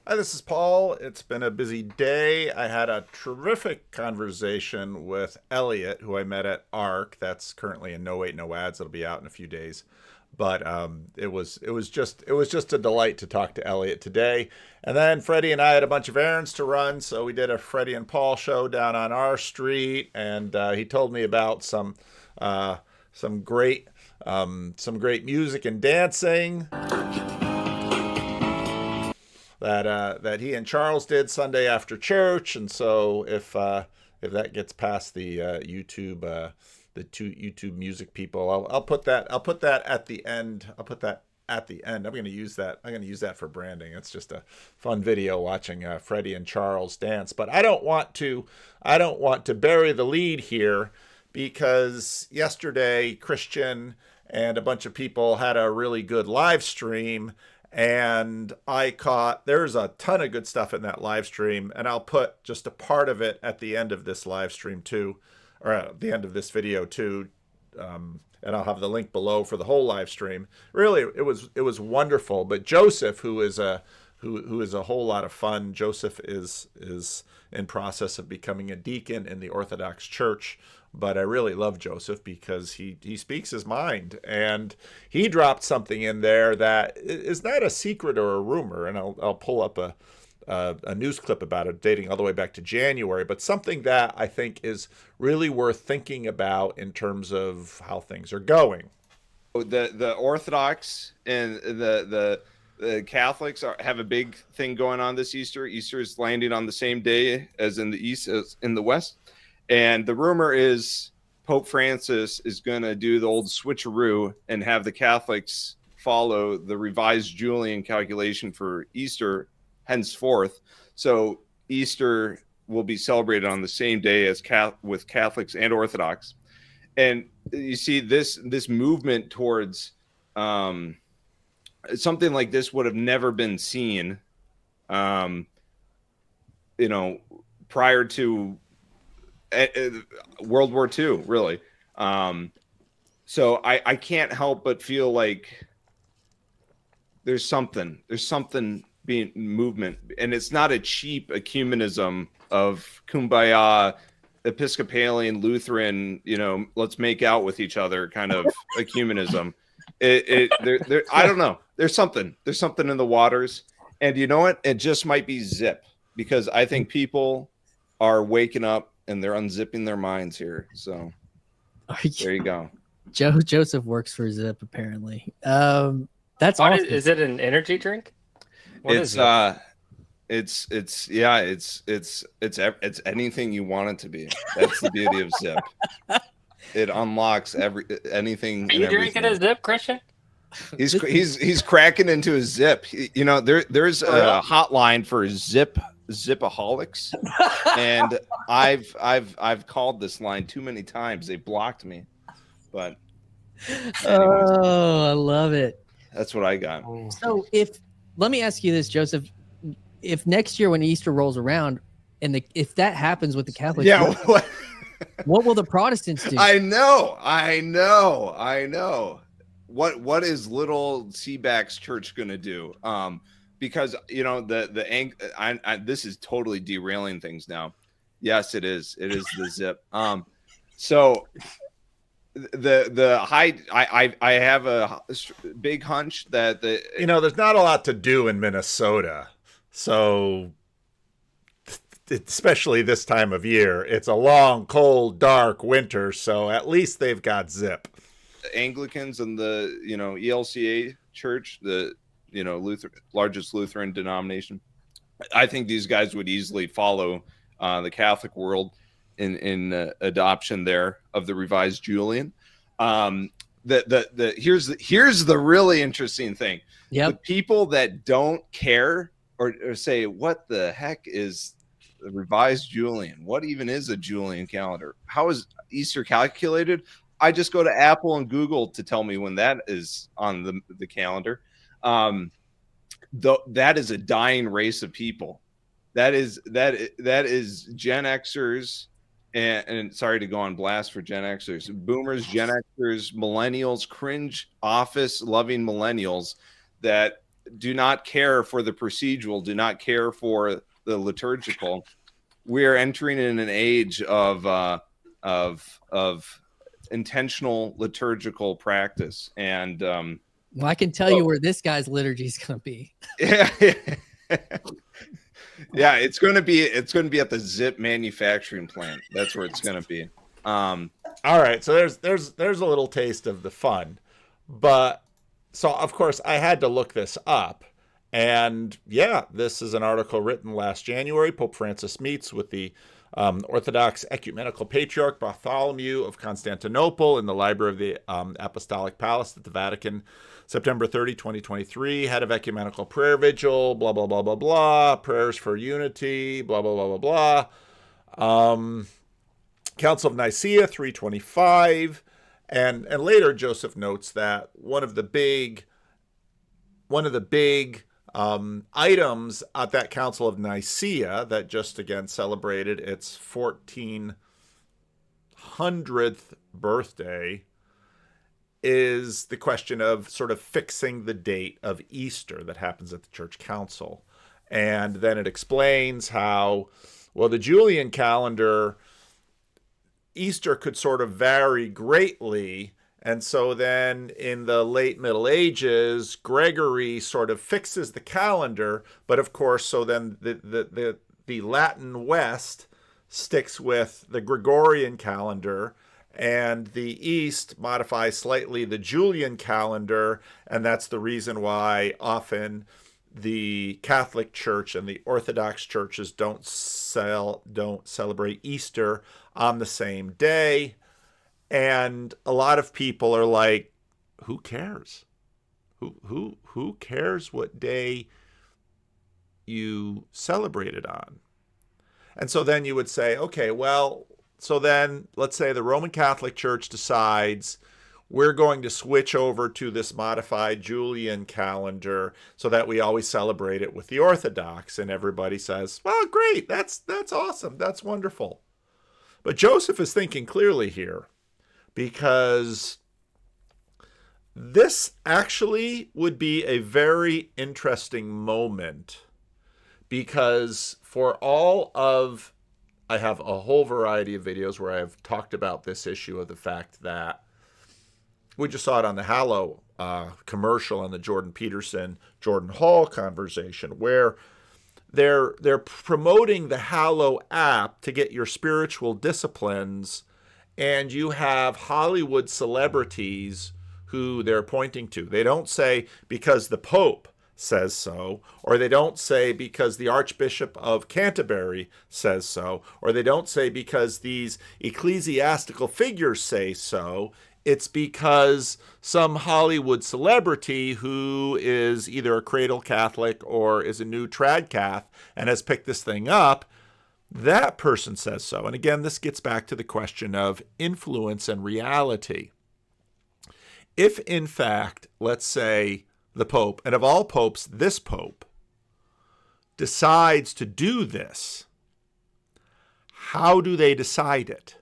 Hi, this is Paul. It's been a busy day. I had a terrific conversation with Elliot, who I met at ARC. That's currently in No Wait No Ads. It'll be out in a few days. But it was just a delight to talk to Elliot today. And then Freddie and I had a bunch of errands to run, so we did a Freddie and Paul show down on our street, and he told me about uh, some great some great music and dancing that he and Charles did Sunday after church, and so if that gets past the two YouTube music people, I'll put that at the end. I'll put that at the end. I'm going to use that. I'm going to use that for branding. It's just a fun video watching Freddie and Charles dance. But I don't want to bury the lead here because yesterday Christian and a bunch of people had a really good live stream, and I caught there's a ton of good stuff in that live stream, and I'll put just a part of it at the end of this live stream too, or at the end of this video too, and I'll have the link below for the whole live stream. Really, it was wonderful. But Joseph, who is a whole lot of fun. Joseph is in process of becoming a deacon in the Orthodox Church, but I really love Joseph because he speaks his mind, and he dropped something in there that is not a secret or a rumor, and I'll pull up a news clip about it dating all the way back to January, but something that I think is really worth thinking about in terms of how things are going. The Orthodox and the Catholics have a big thing going on this Easter. Easter is landing on the same day as in the East as in the West. And the rumor is Pope Francis is going to do the old switcheroo and have the Catholics follow the revised Julian calculation for Easter henceforth. So Easter will be celebrated on the same day as with Catholics and Orthodox. And you see this movement towards something like this would have never been seen, um, prior to World War II, really. So I can't help but feel like there's something being movement, and it's not a cheap ecumenism of kumbaya, Episcopalian, Lutheran, let's make out with each other kind of ecumenism. I don't know. There's something in the waters, and you know what? It just might be zip, because I think people are waking up and they're unzipping their minds here. So there you go. Joseph works for Zip apparently. That's awesome. Is it an energy drink? What It's is it? it's anything you want it to be. That's the beauty of Zip. It unlocks anything. Are you drinking a Zip, Christian? He's cracking into his Zip. There's a hotline for Zipaholics, and I've called this line too many times. They blocked me, but anyways, Oh, I love it. that's what I got. So let me ask you this, Joseph, if next year when Easter rolls around and if that happens with the Catholics, Yeah, what will the Protestants do? I know. What is little Seaback's church going to do? Because this is totally derailing things now. Yes, it is. It is the Zip. So the high. I have a big hunch that There's not a lot to do in Minnesota, so especially this time of year, it's a long, cold, dark winter. So at least they've got Zip. Anglicans and the ELCA church, the largest Lutheran denomination, I think these guys would easily follow the Catholic world in adoption there of the revised Julian. Here's the really interesting thing. Yep. The people that don't care or say, what the heck is the revised Julian? What even is a Julian calendar? How is Easter calculated? I just go to Apple and Google to tell me when that is on the calendar. That is a dying race of people. That is Gen Xers, and sorry to go on blast for Gen Xers, boomers, Gen Xers, millennials, cringe office loving millennials that do not care for the procedural, do not care for the liturgical. We're entering in an age of intentional liturgical practice, and Well, I can tell you where this guy's liturgy is going to be. yeah, yeah, it's going to be at the Zip manufacturing plant. That's where it's going to be. All right, so there's a little taste of the fun, but so of course I had to look this up, and yeah, this is an article written last January. Pope Francis meets with the Orthodox Ecumenical Patriarch Bartholomew of Constantinople in the library of the Apostolic Palace at the Vatican, September 30, 2023. Head of Ecumenical Prayer Vigil, blah, blah, blah, blah, blah. Prayers for unity, blah, blah, blah, blah, blah. Council of Nicaea, 325. And later, Joseph notes that one of the big items at that Council of Nicaea that just again celebrated its 1400th birthday is the question of sort of fixing the date of Easter that happens at the church council. And then it explains how, well, the Julian calendar, Easter could sort of vary greatly. And so then in the late Middle Ages, Gregory sort of fixes the calendar. But of course, so then the Latin West sticks with the Gregorian calendar, and the East modifies slightly the Julian calendar. And that's the reason why often the Catholic Church and the Orthodox churches don't celebrate Easter on the same day. And a lot of people are like, who cares? Who cares what day you celebrate it on? And so then you would say, okay, well, so then let's say the Roman Catholic Church decides we're going to switch over to this modified Julian calendar so that we always celebrate it with the Orthodox. And everybody says, well, great, that's awesome, that's wonderful. But Joseph is thinking clearly here, because this actually would be a very interesting moment, because for all of, I have a whole variety of videos where I've talked about this issue of the fact that we just saw it on the Hallow commercial on the Jordan Peterson, Jordan Hall conversation, where they're promoting the Hallow app to get your spiritual disciplines, and you have Hollywood celebrities who they're pointing to. They don't say because the Pope says so, or they don't say because the Archbishop of Canterbury says so, or they don't say because these ecclesiastical figures say so. It's because some Hollywood celebrity who is either a cradle Catholic or is a new trad cath and has picked this thing up, that person says so. And again, this gets back to the question of influence and reality. If in fact, let's say the Pope, and of all popes, this Pope, decides to do this, how do they decide it?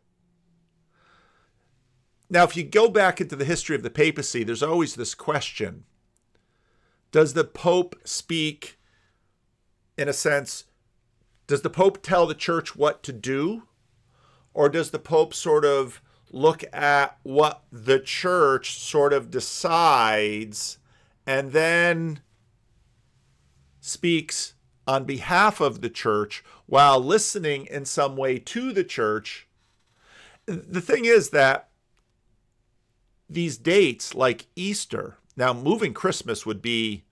Now, if you go back into the history of the papacy, there's always this question. Does the Pope speak, in a sense, does the Pope tell the church what to do? Or does the Pope sort of look at what the church sort of decides and then speaks on behalf of the church while listening in some way to the church? The thing is that these dates like Easter, now moving Christmas would be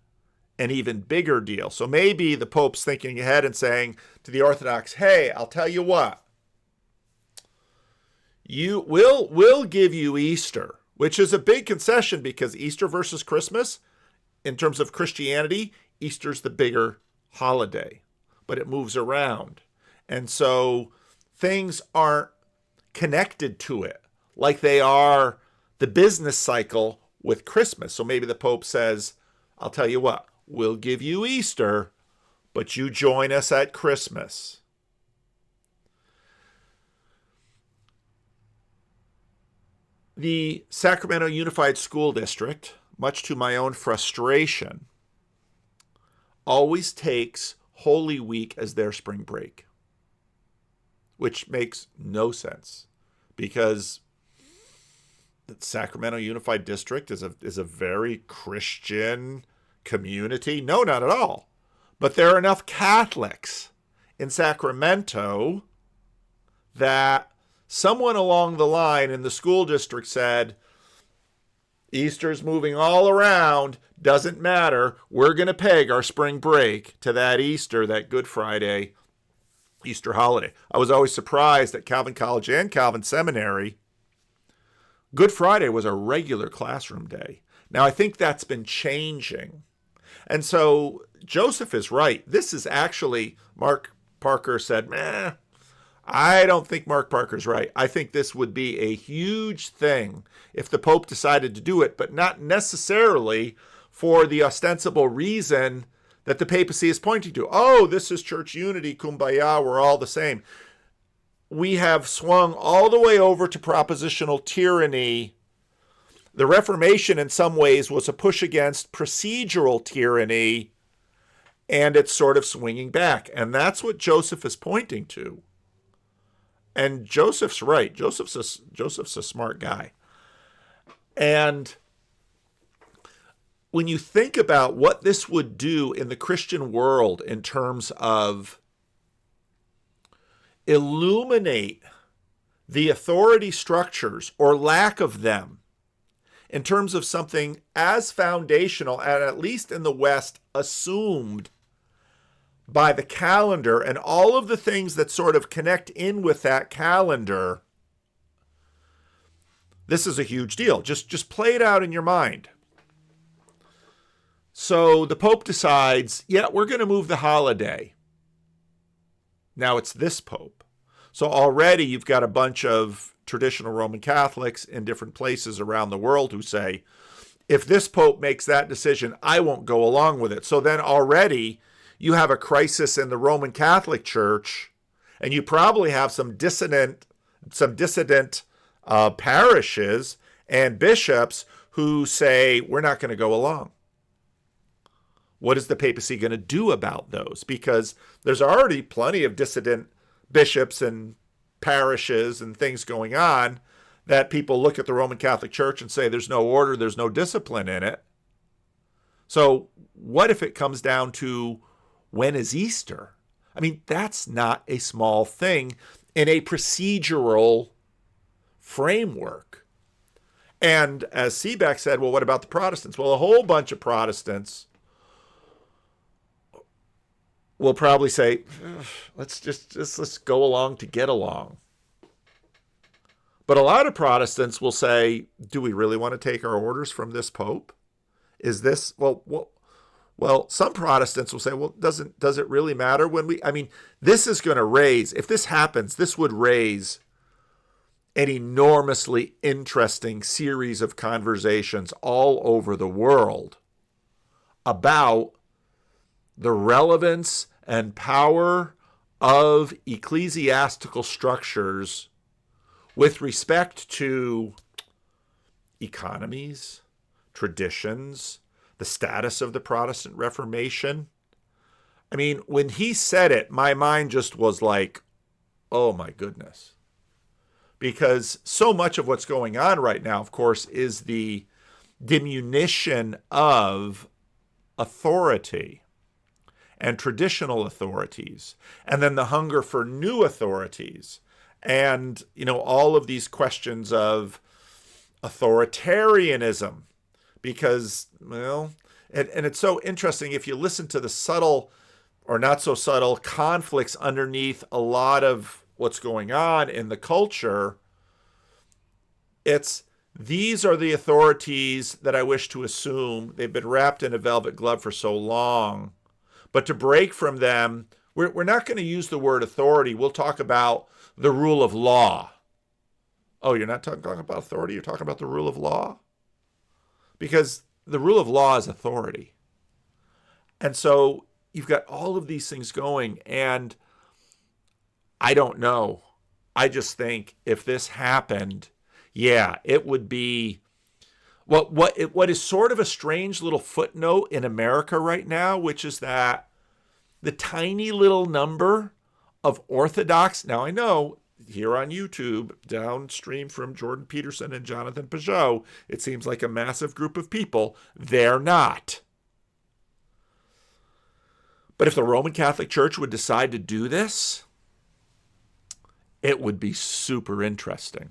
an even bigger deal. So maybe the Pope's thinking ahead and saying to the Orthodox, hey, I'll tell you what, we'll give you Easter, which is a big concession because Easter versus Christmas, in terms of Christianity, Easter's the bigger holiday, but it moves around. And so things aren't connected to it like they are the business cycle with Christmas. So maybe the Pope says, I'll tell you what, we'll give you Easter, but you join us at Christmas. The Sacramento Unified School District, much to my own frustration, always takes Holy Week as their spring break, which makes no sense because the Sacramento Unified District is a very Christian community. No, not at all. But there are enough Catholics in Sacramento that someone along the line in the school district said, Easter's moving all around, doesn't matter. We're going to peg our spring break to that Easter, that Good Friday Easter holiday. I was always surprised at Calvin College and Calvin Seminary. Good Friday was a regular classroom day. Now, I think that's been changing. And so Joseph is right. This is actually, Mark Parker said, I don't think Mark Parker's right. I think this would be a huge thing if the Pope decided to do it, but not necessarily for the ostensible reason that the papacy is pointing to. Oh, this is church unity, kumbaya, we're all the same. We have swung all the way over to propositional tyranny. The Reformation in some ways was a push against procedural tyranny, and it's sort of swinging back. And that's what Joseph is pointing to. And Joseph's right. Joseph's a smart guy. And when you think about what this would do in the Christian world in terms of illuminate the authority structures or lack of them, in terms of something as foundational, and at least in the West, assumed by the calendar and all of the things that sort of connect in with that calendar, this is a huge deal. Just play it out in your mind. So the Pope decides, we're going to move the holiday. Now it's this Pope. So already you've got a bunch of traditional Roman Catholics in different places around the world who say, if this Pope makes that decision, I won't go along with it. So then already you have a crisis in the Roman Catholic Church, and you probably have some dissident parishes and bishops who say, we're not going to go along. What is the papacy going to do about those? Because there's already plenty of dissident bishops and parishes and things going on that people look at the Roman Catholic Church and say there's no order, there's no discipline in it. So what if it comes down to when is Easter? I mean, that's not a small thing in a procedural framework. And as Seebeck said, well, what about the Protestants? Well, a whole bunch of Protestants will probably say, let's go along to get along. But a lot of Protestants will say, do we really want to take our orders from this Pope? Is this, well, some Protestants will say, well, does it really matter this is going to raise, if this happens, this would raise an enormously interesting series of conversations all over the world about the relevance and power of ecclesiastical structures with respect to economies, traditions, the status of the Protestant Reformation. I mean, when he said it, my mind just was like, oh my goodness. Because so much of what's going on right now, of course, is the diminution of authority and traditional authorities, and then the hunger for new authorities, and all of these questions of authoritarianism, because and it's so interesting if you listen to the subtle or not so subtle conflicts underneath a lot of what's going on in the culture. These are the authorities that I wish to assume they've been wrapped in a velvet glove for so long. But to break from them, we're not going to use the word authority. We'll talk about the rule of law. Oh, you're not talking about authority? You're talking about the rule of law? Because the rule of law is authority. And so you've got all of these things going, and I don't know. I just think if this happened, it would be what is sort of a strange little footnote in America right now, which is that the tiny little number of Orthodox, now I know here on YouTube, downstream from Jordan Peterson and Jonathan Peugeot, it seems like a massive group of people. They're not. But if the Roman Catholic Church would decide to do this, it would be super interesting.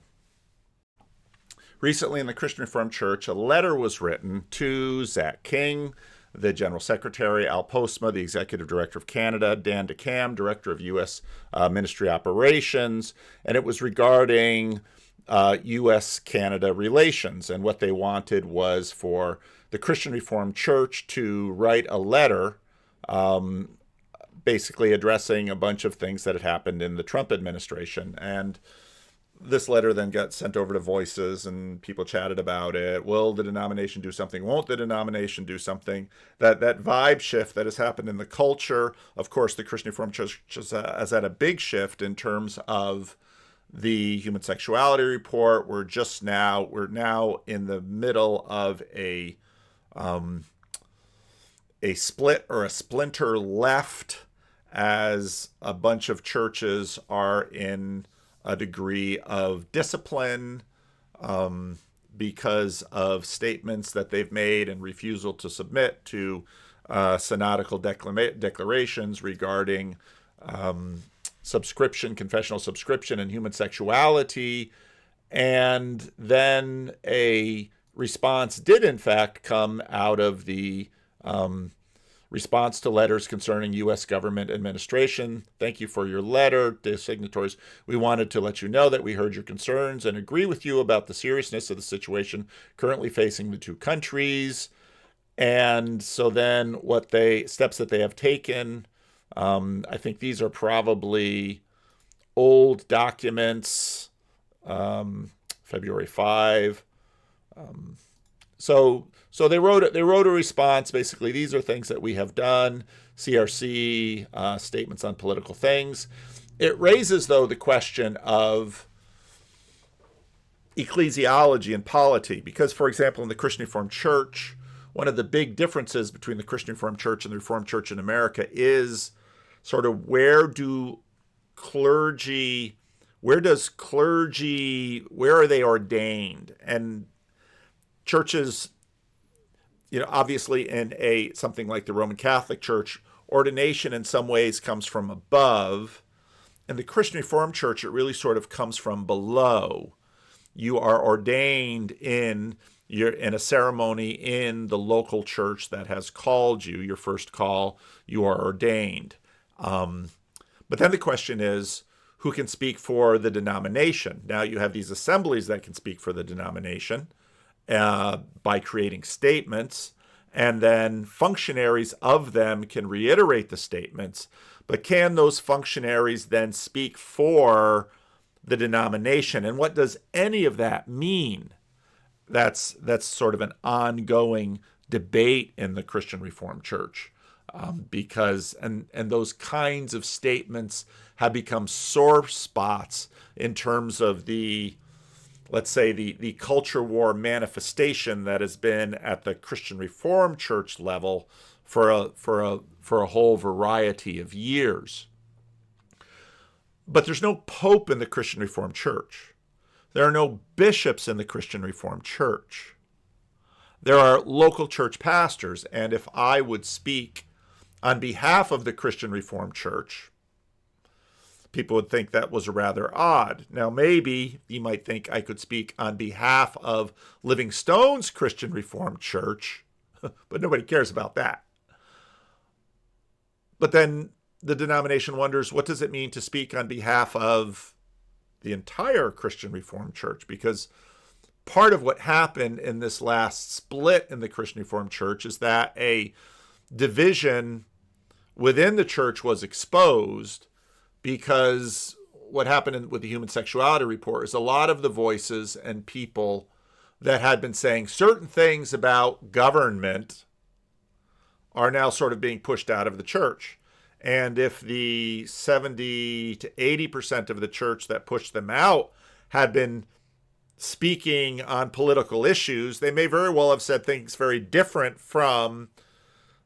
Recently in the Christian Reformed Church, a letter was written to Zach King, the General Secretary, Al Postma, the Executive Director of Canada, Dan DeCam, Director of U.S. Ministry Operations, and it was regarding U.S.-Canada relations. And what they wanted was for the Christian Reformed Church to write a letter basically addressing a bunch of things that had happened in the Trump administration. And this letter then got sent over to Voices, and people chatted about it. Will the denomination do something? Won't the denomination do something? That vibe shift that has happened in the culture. Of course, the Christian Reformed Church has had a big shift in terms of the human sexuality report. We're now in the middle of a split or a splinter left, as a bunch of churches are in a degree of discipline because of statements that they've made and refusal to submit to synodical declarations regarding subscription, confessional subscription, and human sexuality. And then a response did in fact come out of the response to letters concerning U.S. government administration. Thank you for your letter, dear signatories. We wanted to let you know that we heard your concerns and agree with you about the seriousness of the situation currently facing the two countries. And so then steps that they have taken, I think these are probably old documents, February 5. So they wrote a response. Basically, these are things that we have done. CRC, statements on political things. It raises, though, the question of ecclesiology and polity. Because, for example, in the Christian Reformed Church, one of the big differences between the Christian Reformed Church and the Reformed Church in America is sort of where are they ordained? And churches, obviously in something like the Roman Catholic Church, ordination in some ways comes from above. In the Christian Reformed Church, it really sort of comes from below. You are ordained in a ceremony in the local church that has called you, your first call, you are ordained. But then the question is, who can speak for the denomination? Now you have these assemblies that can speak for the denomination by creating statements, and then functionaries of them can reiterate the statements. But can those functionaries then speak for the denomination? And what does any of that mean? That's sort of an ongoing debate in the Christian Reformed Church, because those kinds of statements have become sore spots in terms of let's say the culture war manifestation that has been at the Christian Reformed Church level for a whole variety of years. But there's no pope in the Christian Reformed Church. There are no bishops in the Christian Reformed Church. There are local church pastors, and if I would speak on behalf of the Christian Reformed Church, people would think that was rather odd. Now, maybe you might think I could speak on behalf of Living Stone's Christian Reformed Church, but nobody cares about that. But then the denomination wonders, what does it mean to speak on behalf of the entire Christian Reformed Church? Because part of what happened in this last split in the Christian Reformed Church is that a division within the church was exposed, because what happened with the human sexuality report is a lot of the voices and people that had been saying certain things about government are now sort of being pushed out of the church. And if the 70 to 80% of the church that pushed them out had been speaking on political issues, they may very well have said things very different from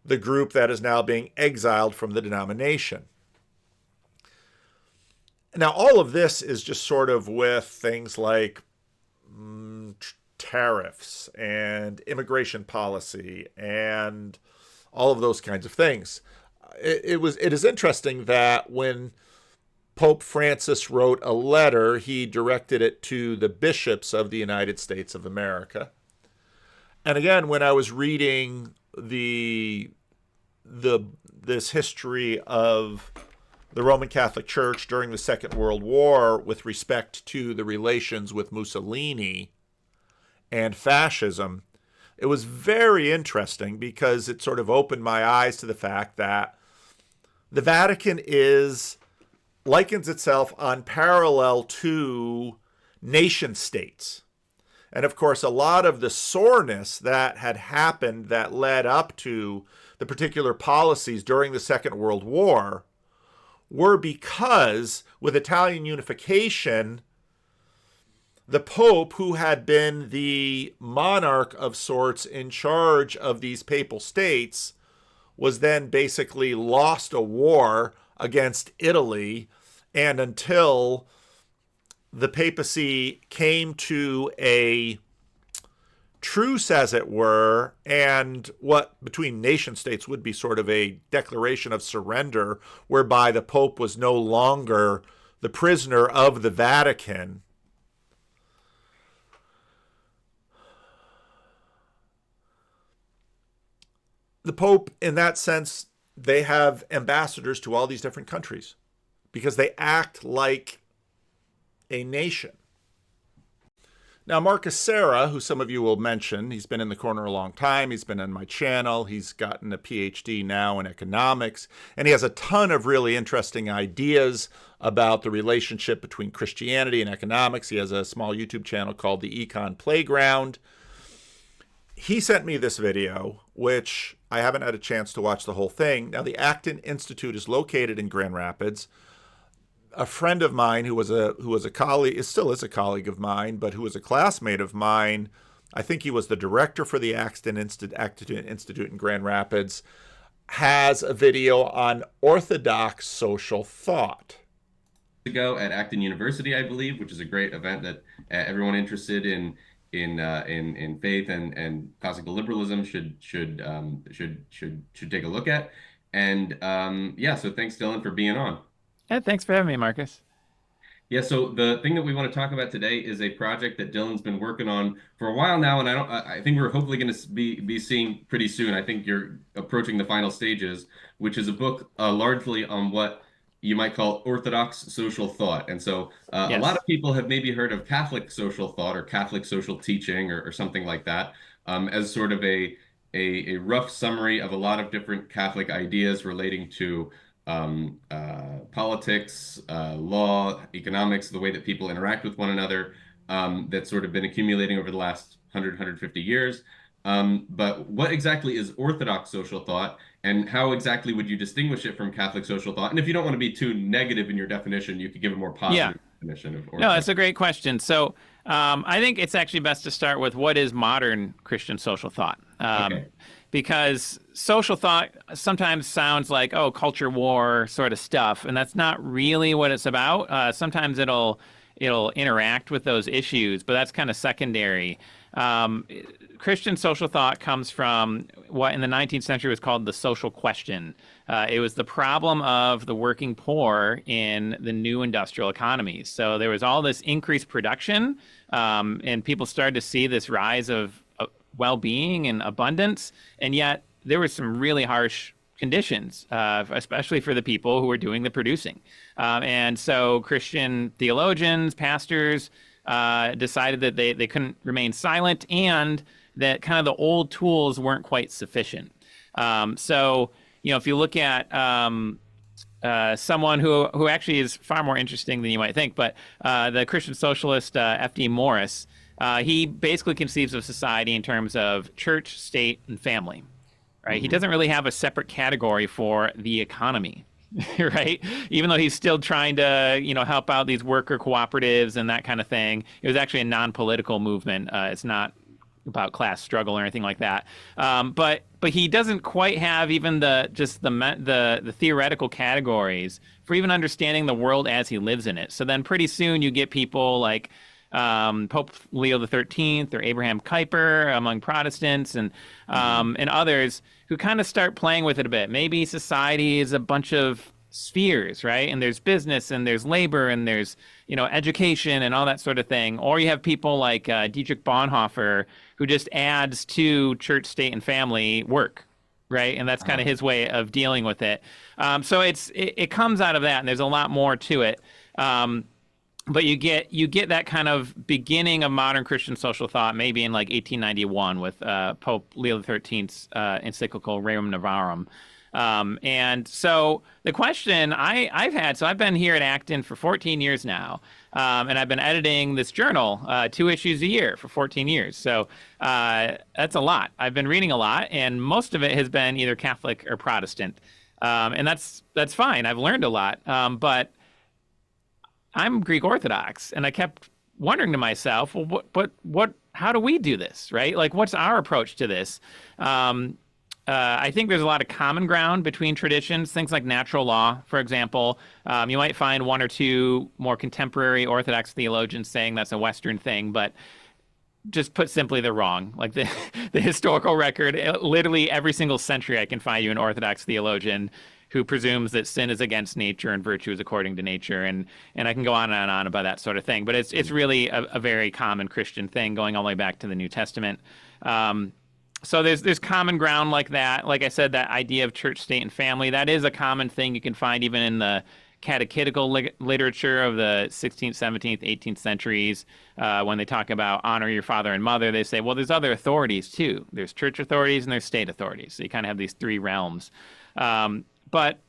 the group that is now being exiled from the denomination. Now, all of this is just sort of with things like tariffs and immigration policy and all of those kinds of things. It is interesting that when Pope Francis wrote a letter, he directed it to the bishops of the United States of America. And again, when I was reading this history of the Roman Catholic Church during the Second World War with respect to the relations with Mussolini and fascism, it was very interesting because it sort of opened my eyes to the fact that the Vatican likens itself on parallel to nation states. And of course, a lot of the soreness that had happened that led up to the particular policies during the Second World War were because with Italian unification, the Pope, who had been the monarch of sorts in charge of these papal states, was then basically lost a war against Italy, and until the papacy came to a truce, as it were, and what between nation states would be sort of a declaration of surrender, whereby the Pope was no longer the prisoner of the Vatican. The Pope, in that sense, they have ambassadors to all these different countries because they act like a nation. Now, Marcus Serra, who some of you will mention, he's been in the corner a long time. He's been on my channel. He's gotten a PhD now in economics, and he has a ton of really interesting ideas about the relationship between Christianity and economics. He has a small YouTube channel called the Econ Playground. He sent me this video, which I haven't had a chance to watch the whole thing. Now, the Acton Institute is located in Grand Rapids. A friend of mine who was a colleague, still is a colleague of mine, but who was a classmate of mine, I think he was the director for the Acton Institute in Grand Rapids, has a video on Orthodox social thought. Ago at Acton University, I believe, which is a great event that everyone interested in faith and classical liberalism should take a look at. And yeah, so thanks, Dylan, for being on. Yeah, thanks for having me, Marcus. Yeah, so the thing that we want to talk about today is a project that Dylan's been working on for a while now, and I think we're hopefully going to be seeing pretty soon. I think you're approaching the final stages, which is a book largely on what you might call Orthodox social thought. And so yes. A lot of people have maybe heard of Catholic social thought or Catholic social teaching or something like that as sort of a rough summary of a lot of different Catholic ideas relating to politics, law, economics, the way that people interact with one another, that's sort of been accumulating over the last 150 years. But what exactly is Orthodox social thought, and how exactly would you distinguish it from Catholic social thought? And if you don't want to be too negative in your definition, you could give a more positive definition of Orthodox. No, that's a great question. So I think it's actually best to start with what is modern Christian social thought. Okay. Because social thought sometimes sounds like, oh, culture war sort of stuff, and that's not really what it's about. Sometimes it'll interact with those issues, but that's kind of secondary. Christian social thought comes from what in the 19th century was called the social question. It was the problem of the working poor in the new industrial economies. So there was all this increased production, and people started to see this rise of well-being and abundance, and yet there were some really harsh conditions, especially for the people who were doing the producing. And so Christian theologians, pastors, decided that they couldn't remain silent, and that kind of the old tools weren't quite sufficient. So, if you look at someone who actually is far more interesting than you might think, but the Christian socialist F.D. Morris, he basically conceives of society in terms of church, state, and family. Right? Mm-hmm. He doesn't really have a separate category for the economy. right? Even though he's still trying to, help out these worker cooperatives and that kind of thing. It was actually a non-political movement. It's not about class struggle or anything like that. But he doesn't quite have even the theoretical categories for even understanding the world as he lives in it. So then pretty soon you get people like Pope Leo the 13th or Abraham Kuyper among Protestants and others who kind of start playing with it a bit. Maybe society is a bunch of spheres, right? And there's business and there's labor and there's, education and all that sort of thing. Or you have people like Dietrich Bonhoeffer who just adds to church, state, and family work, right? And that's kind of his way of dealing with it. So it comes out of that, and there's a lot more to it. But you get that kind of beginning of modern Christian social thought, maybe in like 1891 with Pope Leo XIII's encyclical Rerum Novarum. And so the question I've had, so I've been here at Acton for 14 years now, and I've been editing this journal, 2 issues a year for 14 years. So that's a lot. I've been reading a lot, and most of it has been either Catholic or Protestant. And that's fine. I've learned a lot. But I'm Greek Orthodox, and I kept wondering to myself, well, how do we do this, right? Like, what's our approach to this? I think there's a lot of common ground between traditions, things like natural law, for example. You might find 1 or 2 more contemporary Orthodox theologians saying that's a Western thing, but just put simply, they're wrong. Like the historical record, literally every single century I can find you an Orthodox theologian who presumes that sin is against nature and virtue is according to nature, and I can go on and on about that sort of thing. But it's really a very common Christian thing going all the way back to the New Testament. So there's common ground like that. Like I said, that idea of church, state, and family, that is a common thing you can find even in the catechetical literature of the 16th, 17th, 18th centuries. When they talk about honor your father and mother, they say, well, there's other authorities too. There's church authorities and there's state authorities. So you kind of have these 3 realms. But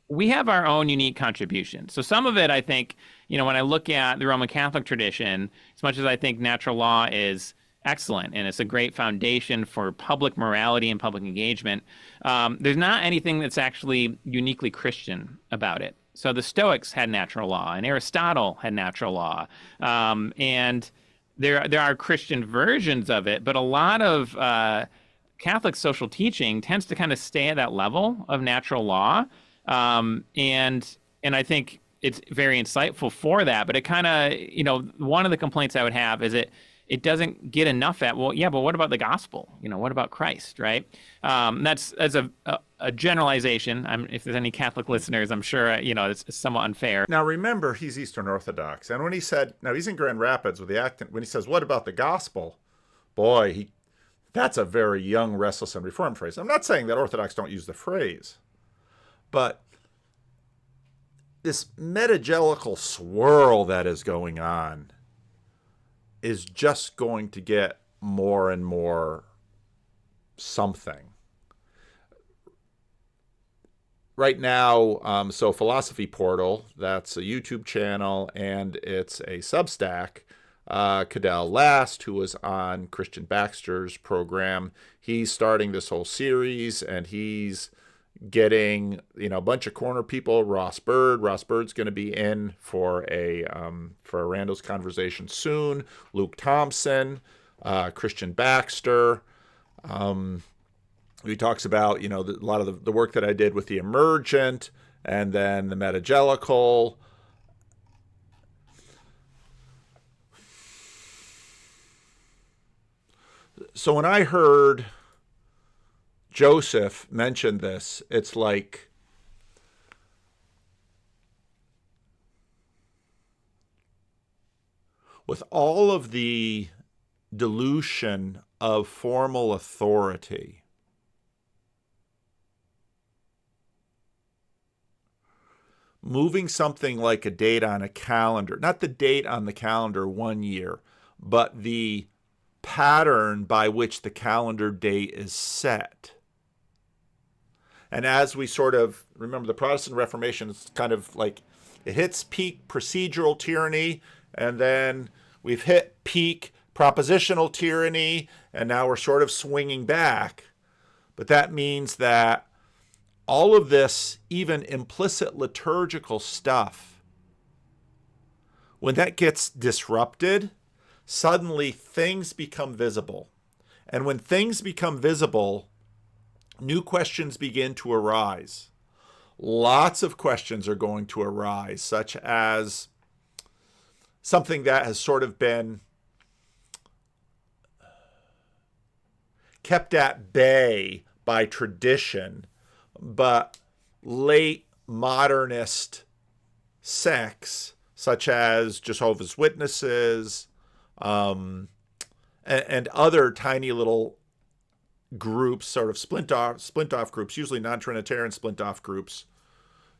we have our own unique contribution. So some of it, I think, when I look at the Roman Catholic tradition, as much as I think natural law is excellent and it's a great foundation for public morality and public engagement, there's not anything that's actually uniquely Christian about it. So the Stoics had natural law, and Aristotle had natural law, and there are Christian versions of it, but a lot of Catholic social teaching tends to kind of stay at that level of natural law, and I think it's very insightful for that. But it kind of, one of the complaints I would have is it doesn't get enough at, well, yeah, but what about the gospel? What about Christ, right? That's a generalization. If there's any Catholic listeners, I'm sure, it's somewhat unfair. Now, remember, he's Eastern Orthodox. And when he said, now he's in Grand Rapids with the Acton, when he says, what about the gospel? Boy, that's a very young, restless, and reformed phrase. I'm not saying that Orthodox don't use the phrase, but this metagelical swirl that is going on is just going to get more and more something. Right now, so Philosophy Portal, that's a YouTube channel, and it's a Substack. Cadell Last, who was on Christian Baxter's program, he's starting this whole series, and he's getting a bunch of corner people. Ross Bird's going to be in for a Randos conversation soon. Luke Thompson, Christian Baxter. He talks about a lot of the work that I did with the emergent and then the metagelical. So when I heard Joseph mention this, it's like with all of the dilution of formal authority, moving something like a date on a calendar, not the date on the calendar 1 year, but the pattern by which the calendar date is set. And as we sort of remember, the Protestant Reformation is kind of like it hits peak procedural tyranny, and then we've hit peak propositional tyranny, and now we're sort of swinging back. But that means that all of this, even implicit liturgical stuff, when that gets disrupted, suddenly things become visible. And when things become visible, new questions begin to arise. Lots of questions are going to arise, such as something that has sort of been kept at bay by tradition, but late modernist sects, such as Jehovah's Witnesses, and other tiny little groups, sort of splint off groups, usually non-Trinitarian splint off groups.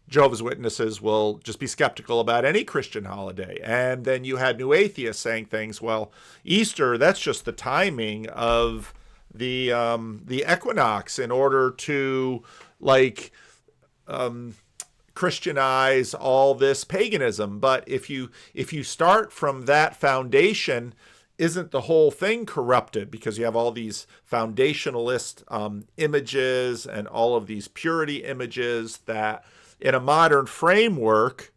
Jehovah's Witnesses will just be skeptical about any Christian holiday. And then you had new atheists saying things, well, Easter, that's just the timing of the equinox in order to Christianize all this paganism. But if you start from that foundation, isn't the whole thing corrupted? Because you have all these foundationalist images and all of these purity images that in a modern framework,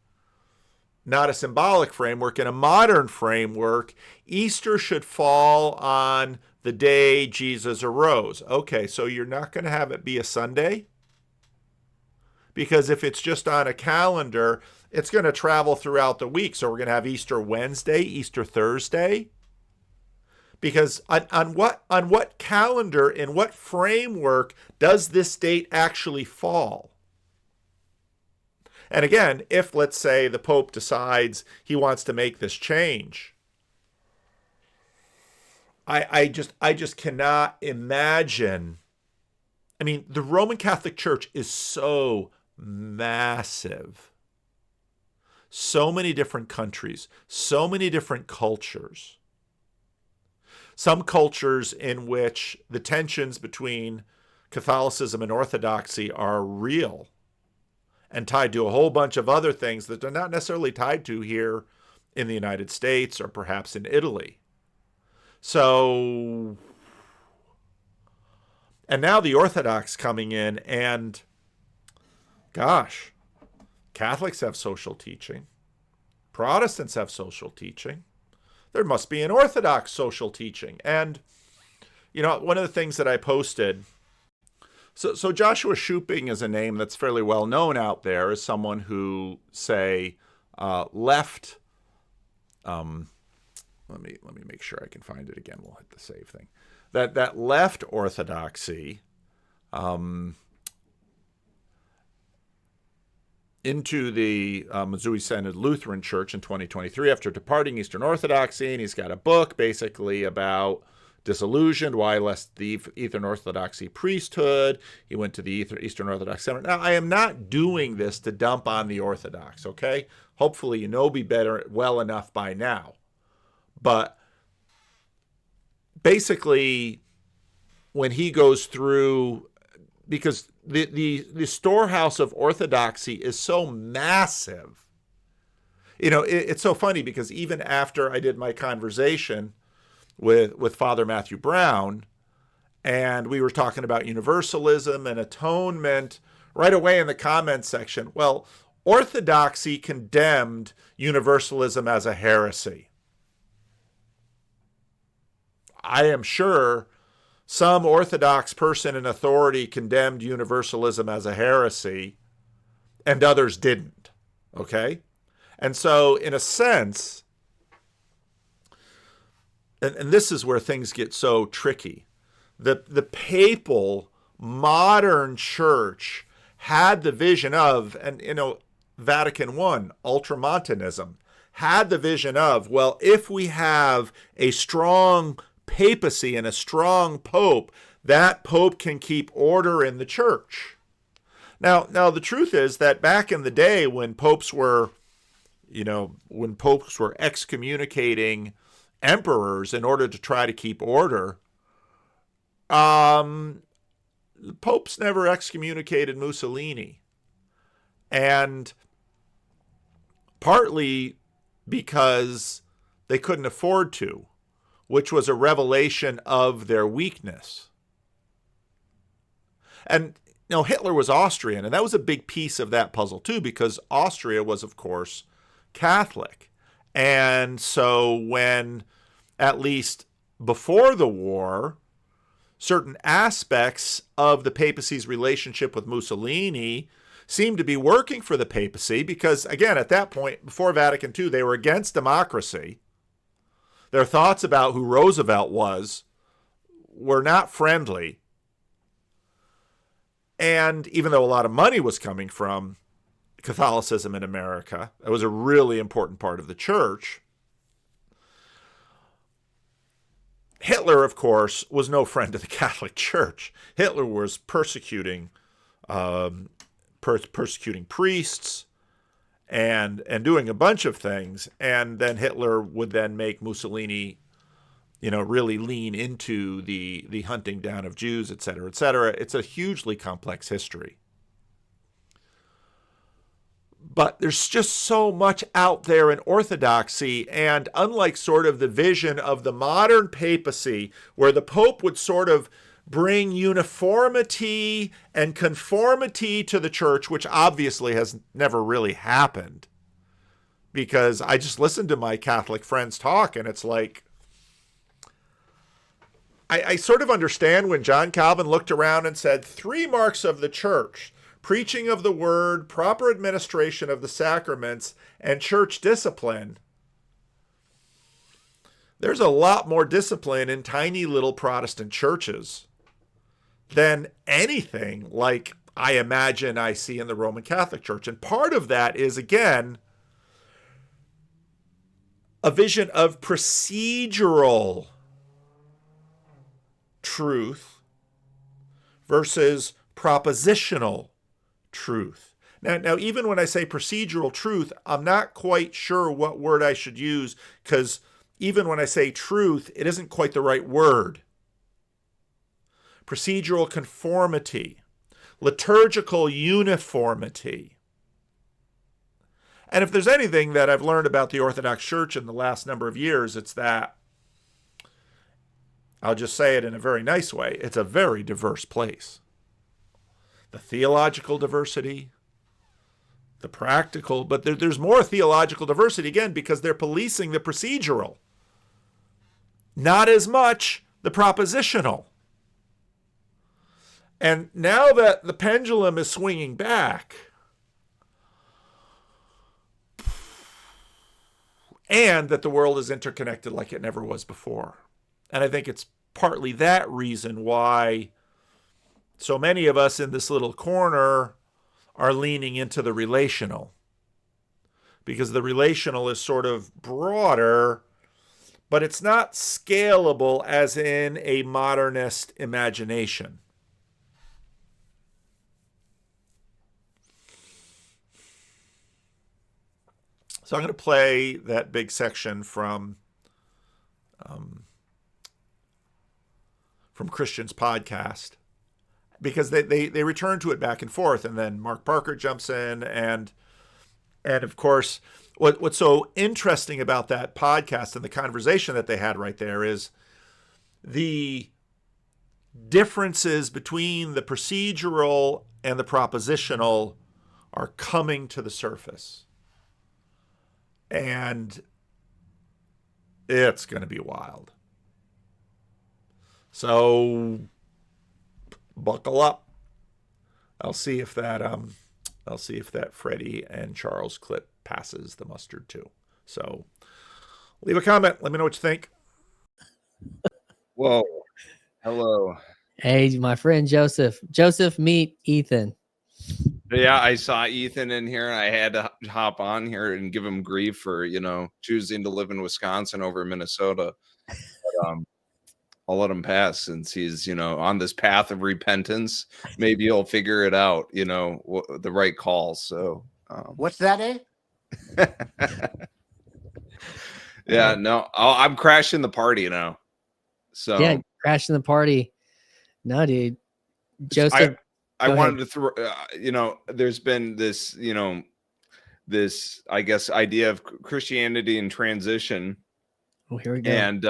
not a symbolic framework, in a modern framework, Easter should fall on the day Jesus arose. Okay, so you're not going to have it be a Sunday? Because if it's just on a calendar, it's going to travel throughout the week. So we're going to have Easter Wednesday, Easter Thursday. Because on what calendar, in what framework does this date actually fall? And again, if, let's say, the Pope decides he wants to make this change, I just cannot imagine. I mean, the Roman Catholic Church is so massive. So many different countries, so many different cultures. Some cultures in which the tensions between Catholicism and Orthodoxy are real and tied to a whole bunch of other things that are not necessarily tied to here in the United States or perhaps in Italy. So, and now the Orthodox coming in, and gosh, Catholics have social teaching. Protestants have social teaching. There must be an Orthodox social teaching. And, you know, one of the things that I posted, so Joshua Shuping is a name that's fairly well known out there as someone who, say, left, let me make sure I can find it again. We'll hit the save thing. That left Orthodoxy into the Missouri Synod Lutheran Church in 2023 after departing Eastern Orthodoxy, and he's got a book basically about disillusioned, why he left the Eastern Orthodoxy priesthood. He went to the Eastern Orthodox Seminary. Now, I am not doing this to dump on the Orthodox, okay? Hopefully you know me well enough by now. But basically, when he goes through, because the storehouse of orthodoxy is so massive. You know, it's so funny because even after I did my conversation with Father Matthew Brown, and we were talking about universalism and atonement, right away in the comments section, well, orthodoxy condemned universalism as a heresy. I am sure some Orthodox person in authority condemned universalism as a heresy, and others didn't, okay? And so, in a sense, and this is where things get so tricky, the papal modern church had the vision of, and you know, Vatican I, Ultramontanism, had the vision of, well, if we have a strong papacy and a strong pope, that pope can keep order in the church. Now the truth is that back in the day when popes were, excommunicating emperors in order to try to keep order, popes never excommunicated Mussolini. And partly because they couldn't afford to, which was a revelation of their weakness. And Now, Hitler was Austrian, and that was a big piece of that puzzle too, because Austria was, of course, Catholic. And so when, at least before the war, certain aspects of the papacy's relationship with Mussolini seemed to be working for the papacy, because, again, at that point, before Vatican II, they were against democracy. Their thoughts about who Roosevelt was were not friendly. And even though a lot of money was coming from Catholicism in America, it was a really important part of the church. Hitler, of course, was no friend of the Catholic Church. Hitler was persecuting priests and doing a bunch of things. And then Hitler would then make Mussolini, really lean into the hunting down of Jews, et cetera, et cetera. It's a hugely complex history. But there's just so much out there in Orthodoxy, and unlike sort of the vision of the modern papacy, where the Pope would sort of bring uniformity and conformity to the church, which obviously has never really happened, because I just listened to my Catholic friends talk, and it's like, I sort of understand when John Calvin looked around and said, 3 marks of the church: preaching of the word, proper administration of the sacraments, and church discipline. There's a lot more discipline in tiny little Protestant churches than anything like I imagine I see in the Roman Catholic Church. And part of that is, again, a vision of procedural truth versus propositional truth. Now, even when I say procedural truth, I'm not quite sure what word I should use, because even when I say truth, it isn't quite the right word. Procedural conformity, liturgical uniformity. And if there's anything that I've learned about the Orthodox Church in the last number of years, it's that, I'll just say it in a very nice way, it's a very diverse place. The theological diversity, the practical, but there's more theological diversity, again, because they're policing the procedural, not as much the propositional. And now that the pendulum is swinging back, and that the world is interconnected like it never was before. And I think it's partly that reason why so many of us in this little corner are leaning into the relational. Because the relational is sort of broader, but it's not scalable as in a modernist imagination. So I'm going to play that big section from Christian's podcast, because they return to it back and forth, and then Mark Parker jumps in, and of course what's so interesting about that podcast and the conversation that they had right there is the differences between the procedural and the propositional are coming to the surface. And it's going to be wild. So buckle up. I'll see if that Freddie and Charles clip passes the mustard too. So leave a comment. Let me know what you think. Whoa. Hello. Hey, my friend Joseph. Joseph, meet Ethan. Yeah, I saw Ethan in here, and I had to hop on here and give him grief for, choosing to live in Wisconsin over Minnesota. But, I'll let him pass since he's, on this path of repentance. Maybe he'll figure it out, the right call. So, what's that, eh? Yeah, no, I'm crashing the party now. So yeah, crashing the party. No, dude, Joseph. I wanted to throw, there's been this, this, I guess, idea of Christianity in transition. Oh, here we go. And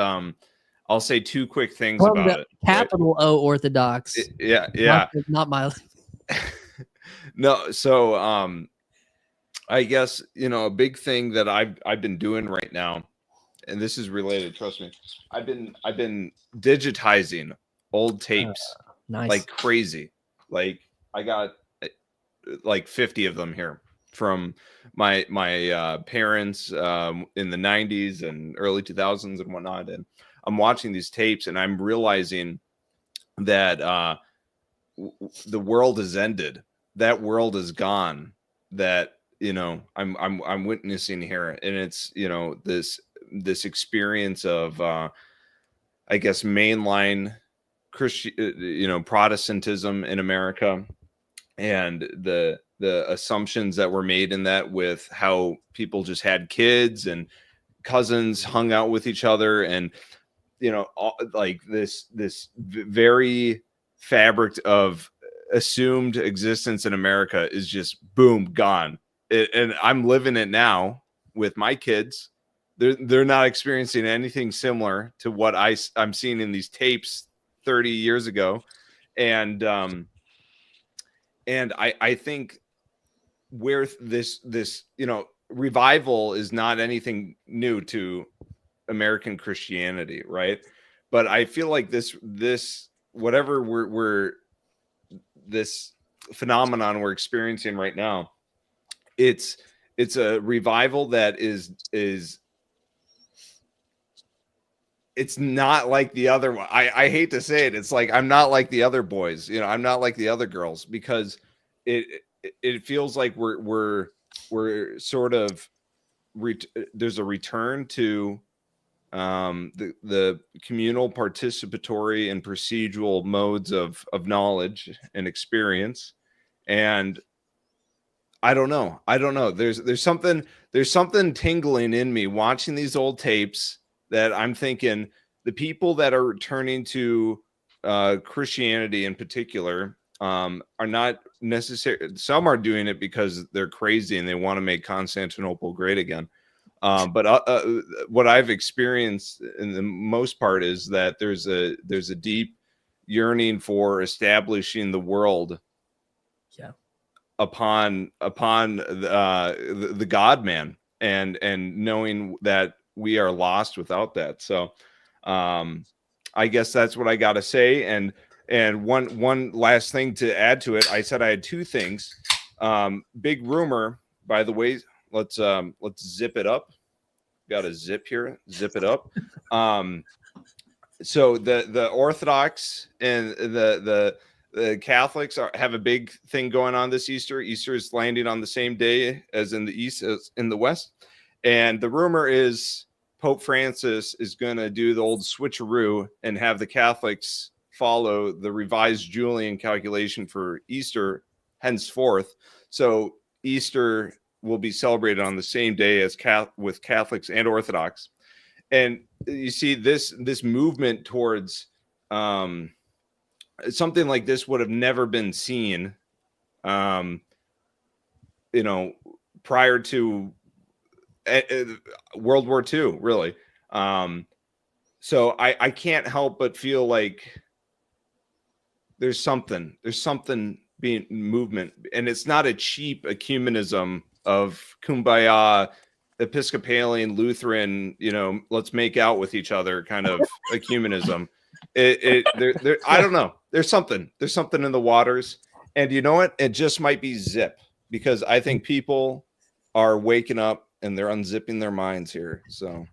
I'll say 2 quick things about it. Capital right? O Orthodox. Yeah. Not my. No, so I guess, a big thing that I've been doing right now, and this is related, trust me. I've been digitizing old tapes Nice. like crazy. Like I got like 50 of them here from my parents in the 90s and early 2000s and whatnot, and I'm watching these tapes and I'm realizing that the world has ended. That world is gone. That I'm witnessing here, and it's this experience of I guess mainline Christian, Protestantism in America, and the assumptions that were made in that with how people just had kids and cousins hung out with each other, and like this very fabric of assumed existence in America is just boom gone. And I'm living it now with my kids. They're not experiencing anything similar to what I'm seeing in these tapes 30 years ago, and I think where this revival is not anything new to American Christianity, right? But I feel like this whatever we're this phenomenon we're experiencing right now, it's a revival that is it's not like the other one. I hate to say it. It's like I'm not like the other boys. I'm not like the other girls, because it feels like we're sort of there's a return to the communal, participatory, and procedural modes of knowledge and experience. And I don't know. There's something tingling in me watching these old tapes, that I'm thinking the people that are turning to Christianity in particular are not necessarily. Some are doing it because they're crazy and they want to make Constantinople great again. But what I've experienced in the most part is that there's a deep yearning for establishing the world, upon the God man, and knowing that we are lost without that. So I guess that's what I got to say. And one last thing to add to it, I said I had two things. Big rumor, by the way. Let's zip it up. Got a zip here. Zip it up. So the Orthodox and the Catholics have a big thing going on this Easter. Easter is landing on the same day as in the East as in the West. And the rumor is Pope Francis is going to do the old switcheroo and have the Catholics follow the revised Julian calculation for Easter henceforth. So Easter will be celebrated on the same day as with Catholics and Orthodox. And you see this movement towards something like this would have never been seen, prior to World War II, really. So I can't help but feel like there's something being movement, and it's not a cheap ecumenism of kumbaya, Episcopalian, Lutheran, let's make out with each other kind of ecumenism. I don't know. There's something in the waters, and you know what? It just might be Zip, because I think people are waking up and they're unzipping their minds here. So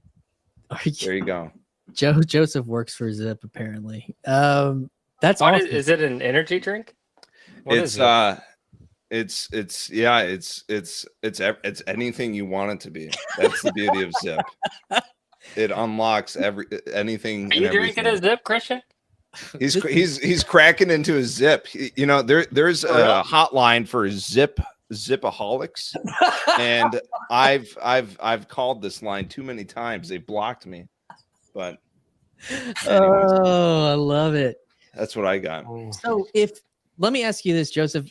there you go. Joseph works for Zip, apparently. That's what awesome. is it? An energy drink? What it's is it? It's anything you want it to be. That's the beauty of Zip. It unlocks anything. Are you drinking a Zip, Christian? He's cracking into a Zip. There's a hotline for Zipaholics, and I've called this line too many times. They blocked me, but anyways, oh, I love it. That's what I got. So let me ask you this, Joseph.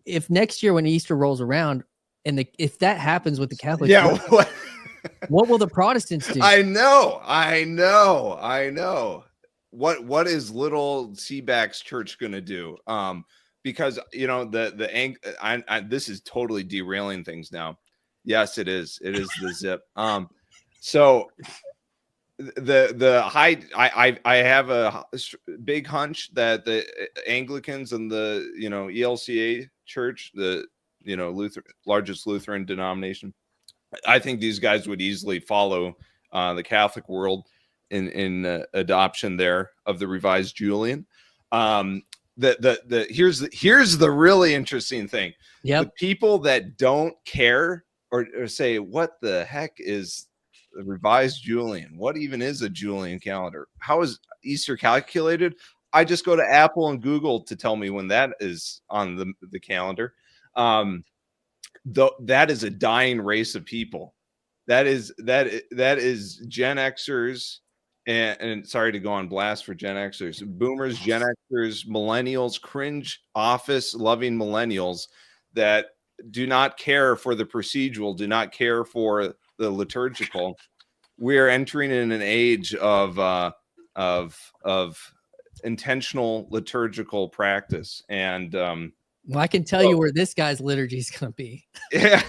If next year when Easter rolls around, and if that happens with the Catholics, what will the Protestants do? I know. What is little Seaback's church going to do? because this is totally derailing things now. Yes, it is. It is the zip. So the high, I have a big hunch that the Anglicans and the ELCA church, the largest Lutheran denomination, I think these guys would easily follow the Catholic world in adoption there of the Revised Julian. Here's the really interesting thing. Yep. The people that don't care or say, what the heck is the Revised Julian? What even is a Julian calendar? How is Easter calculated? I just go to Apple and Google to tell me when that is on the calendar. That is a dying race of people. That is Gen Xers, and sorry to go on blast for Gen Xers, boomers, Gen Xers, millennials, cringe office loving millennials that do not care for the procedural, do not care for the liturgical. We are entering in an age of intentional liturgical practice, and well, I can tell you where this guy's liturgy is going to be. Yeah.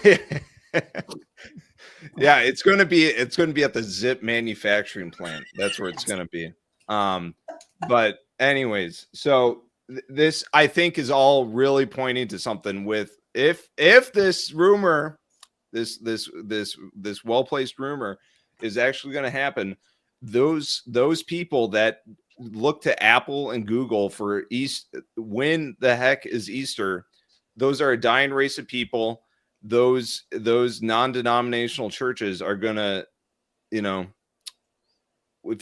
Yeah, it's going to be at the Zip manufacturing plant. That's where it's going to be. But anyways, so this I think is all really pointing to something with if this rumor, this well-placed rumor is actually going to happen, those people that look to Apple and Google for when the heck is Easter, those are a dying race of people. Those non-denominational churches are gonna, if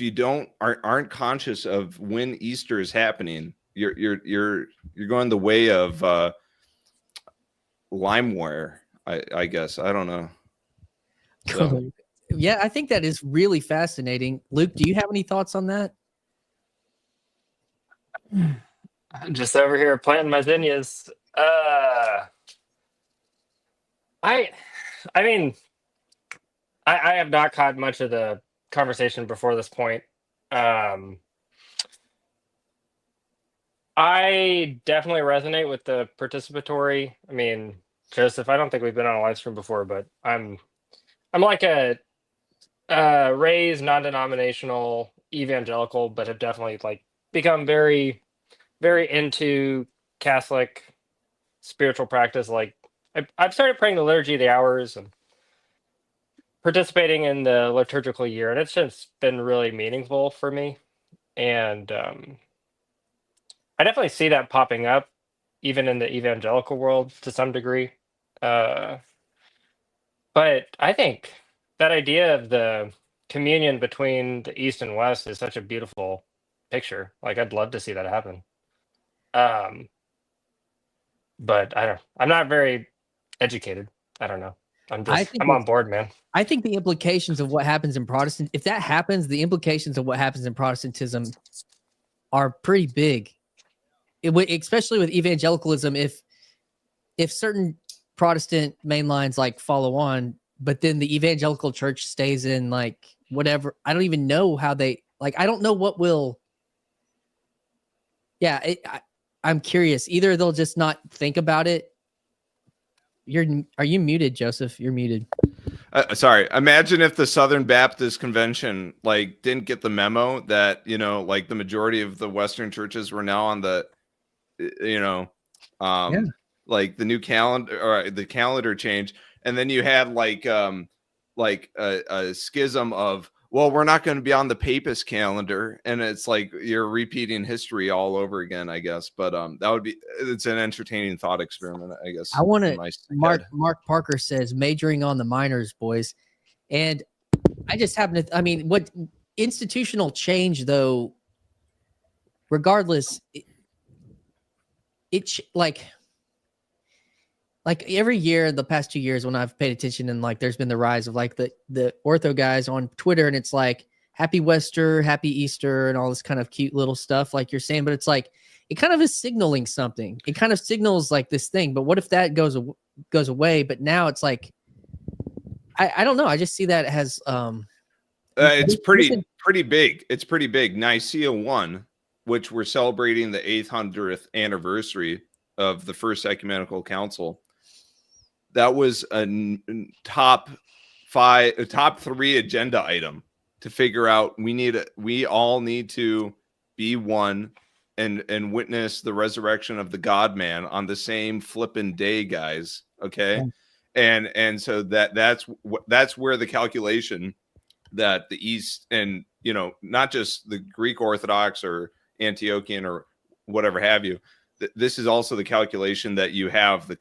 you aren't conscious of when Easter is happening, you're going the way of LimeWire, I guess. I don't know. So. Yeah, I think that is really fascinating. Luke, do you have any thoughts on that? Just over here planting my zinnias. I mean, I have not caught much of the conversation before this point. I definitely resonate with the participatory. I mean, Joseph, I don't think we've been on a live stream before, but I'm like a raised non-denominational evangelical, but have definitely become very, very into Catholic spiritual practice. I've started praying the liturgy of the hours and participating in the liturgical year, and it's just been really meaningful for me. And I definitely see that popping up even in the evangelical world to some degree. But I think that idea of the communion between the East and West is such a beautiful picture. I'd love to see that happen. But I'm not very educated. I don't know. I'm on board, man. I think the implications of what happens in Protestant, if that happens, the implications of what happens in Protestantism are pretty big. Especially with evangelicalism, if certain Protestant mainlines follow on, but then the evangelical church stays in whatever. I don't even know how they I don't know what will. Yeah, I'm curious. Either they'll just not think about it. Are you muted, Joseph? You're muted. Sorry. Imagine if the Southern Baptist Convention didn't get the memo that the majority of the Western churches were now on the the new calendar or the calendar change, and then you had a schism of, well, we're not going to be on the Papist calendar, and it's you're repeating history all over again, I guess. But it's an entertaining thought experiment, I guess. I want to. Mark Parker says majoring on the minors, boys, and I just happen to. I mean, what institutional change though? Regardless, it's every year, the past 2 years when I've paid attention, and there's been the rise of the ortho guys on Twitter, and it's happy Wester, happy Easter, and all this kind of cute little stuff you're saying, but it's it kind of is signaling something. It kind of signals this thing, but what if that goes away? But now it's I don't know. I just see that as it's pretty big. It's pretty big. Nicaea 1, which we're celebrating the 800th anniversary of the First Ecumenical Council, that was a top 3 agenda item to figure out. We all need to be one and witness the resurrection of the God man on the same flippin' day, guys. Okay. And so that's where the calculation that the East, and not just the Greek Orthodox or Antiochian or whatever have you, this is also the calculation that you have the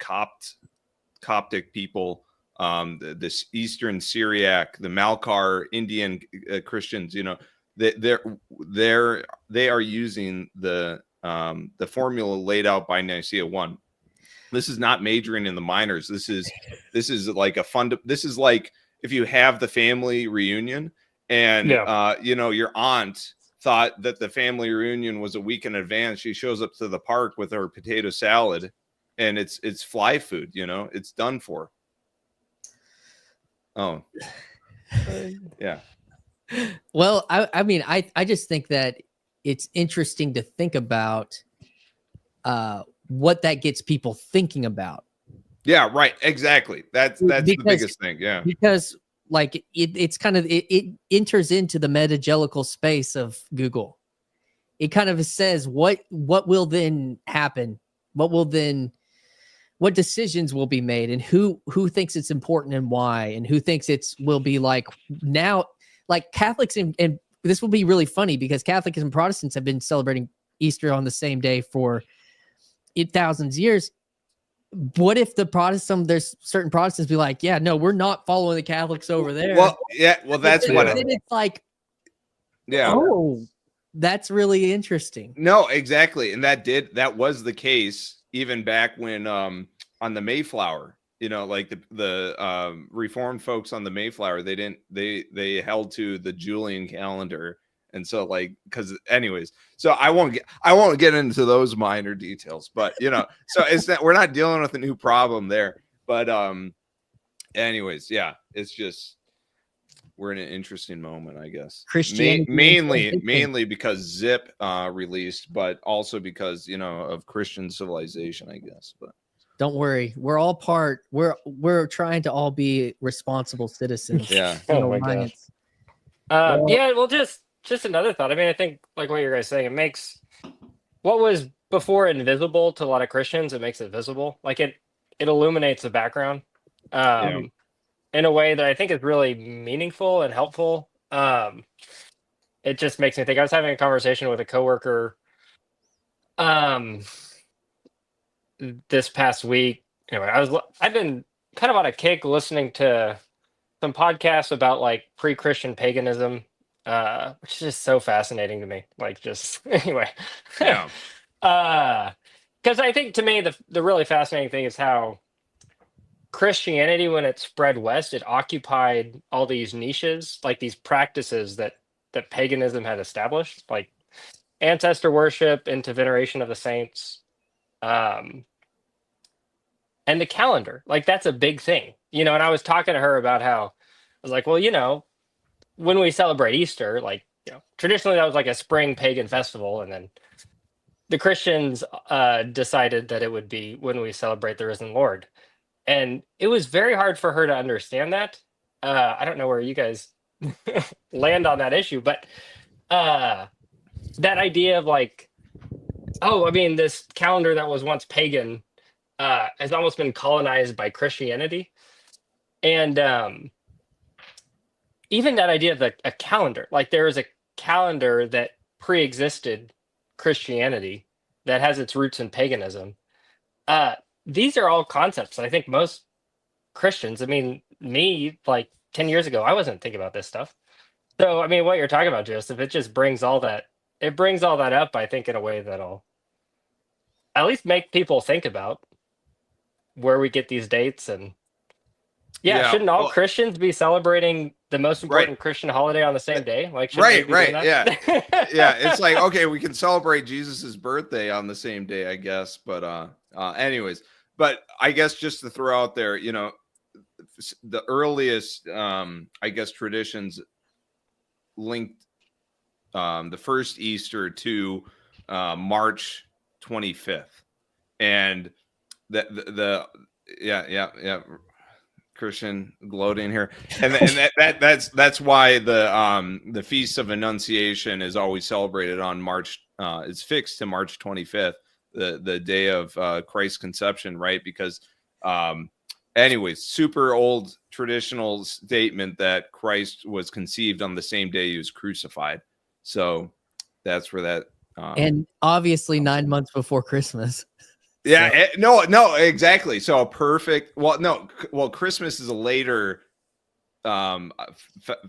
Coptic people, this Eastern Syriac, the Malkar Indian Christians, they are using the formula laid out by Nicaea 1. This is not majoring in the minors. This is like this is like if you have the family reunion and your aunt thought that the family reunion was a week in advance. She shows up to the park with her potato salad and it's fly food, it's done for. Oh, yeah. Well, I mean, I just think that it's interesting to think about what that gets people thinking about. Yeah, right. Exactly. That's the biggest thing. Yeah. Because like it's kind of, it enters into the metagelical space of Google. It kind of says what will then happen? What decisions will be made, and who thinks it's important and why, and who thinks will be like now, like Catholics and this will be really funny because Catholics and Protestants have been celebrating Easter on the same day for thousands of years. What if there's certain Protestants be like, yeah, no, we're not following the Catholics over there. Well, yeah, well, that's what it's like. Yeah. Oh, that's really interesting. No, exactly, and that was the case even back when on the Mayflower, like the Reformed folks on the Mayflower, they held to the Julian calendar. And so anyways, so I won't get into those minor details, but so it's that we're not dealing with a new problem there. But anyways, yeah, it's just we're in an interesting moment, I guess. Christianity mainly because Zip released, but also because of Christian civilization, I guess. But don't worry, we're all we're trying to all be responsible citizens. Yeah. Oh my gosh. Yeah, well, just another thought. I mean, I think like what you guys saying, it makes what was before invisible to a lot of Christians, it makes it visible. Like it illuminates the background in a way that I think is really meaningful and helpful. It just makes me think. I was having a conversation with a coworker this past week. Anyway, I've been kind of on a kick listening to some podcasts about like pre-Christian paganism. Which is just so fascinating to me. Like, just anyway, Yeah. Because I think to me the really fascinating thing is how Christianity, when it spread west, it occupied all these niches, like these practices that paganism had established, like ancestor worship into veneration of the saints, and the calendar. Like that's a big thing, And I was talking to her about how I was like, well, when we celebrate Easter, like, traditionally that was like a spring pagan festival. And then the Christians decided that it would be when we celebrate the risen Lord. And it was very hard for her to understand that. I don't know where you guys land on that issue, but that idea of like, oh, I mean, this calendar that was once pagan has almost been colonized by Christianity. And even that idea of a calendar, like there is a calendar that pre-existed Christianity that has its roots in paganism. These are all concepts. I think most Christians, I mean, me, like 10 years ago, I wasn't thinking about this stuff. So, I mean, what you're talking about, Joseph, it just brings all that up, I think, in a way that'll at least make people think about where we get these dates. And shouldn't all Christians be celebrating the most important Christian holiday on the same day? Like, right, yeah. Yeah, it's like, okay, we can celebrate Jesus's birthday on the same day, I guess. But anyways, but I guess just to throw out there, the earliest, I guess, traditions linked the first Easter to March 25th. and yeah, Christian gloating here, and that's why the Feast of Annunciation is always celebrated on March. It's fixed to March 25th, the day of Christ's conception, right? Because anyways, super old traditional statement that Christ was conceived on the same day he was crucified. So that's where that and obviously 9 months before Christmas. Yeah, so. No, exactly. So a perfect. Well, Christmas is a later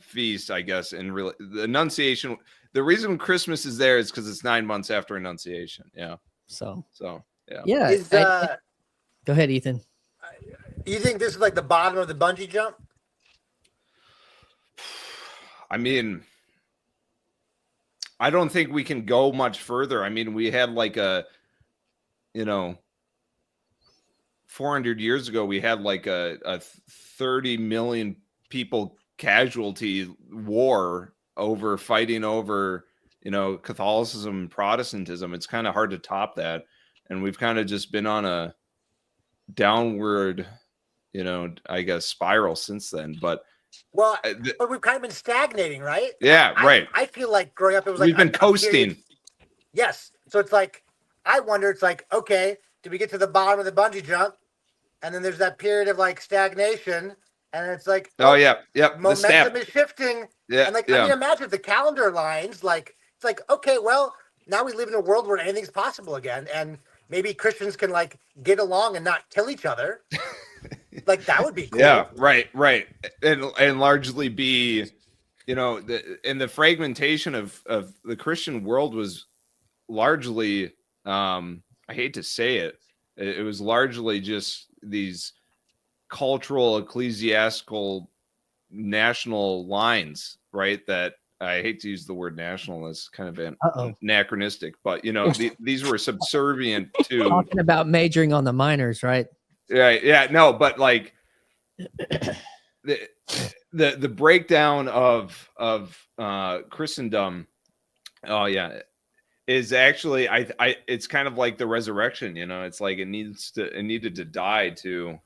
feast, I guess. And really, the Annunciation. The reason Christmas is there is because it's 9 months after Annunciation. Yeah. So yeah. Yeah. Go ahead, Ethan. You think this is like the bottom of the bungee jump? I mean, I don't think we can go much further. I mean, we had like 400 years ago, we had like a 30 million people casualty war over fighting over, Catholicism and Protestantism. It's kind of hard to top that. And we've kind of just been on a downward, I guess, spiral since then. But but we've kind of been stagnating, right? Yeah, right. I feel like growing up, it was like we've been coasting. Yes. So it's like, I wonder, it's like, okay, did we get to the bottom of the bungee jump? And then there's that period of like stagnation, and it's like, momentum is shifting. Yeah, and like, I mean, imagine if the calendar lines, like, it's like, okay, well, now we live in a world where anything's possible again, and maybe Christians can like get along and not kill each other. Like, that would be cool. Yeah, right, and largely be, the fragmentation of the Christian world was largely, I hate to say it, it was largely just these cultural, ecclesiastical, national lines, right? That I hate to use the word national as kind of anachronistic, but these were subservient to talking about majoring on the minors, right? Right. Yeah. No, but like the breakdown of Christendom. Oh yeah. Is actually it's kind of like the resurrection, it's like it needed to die to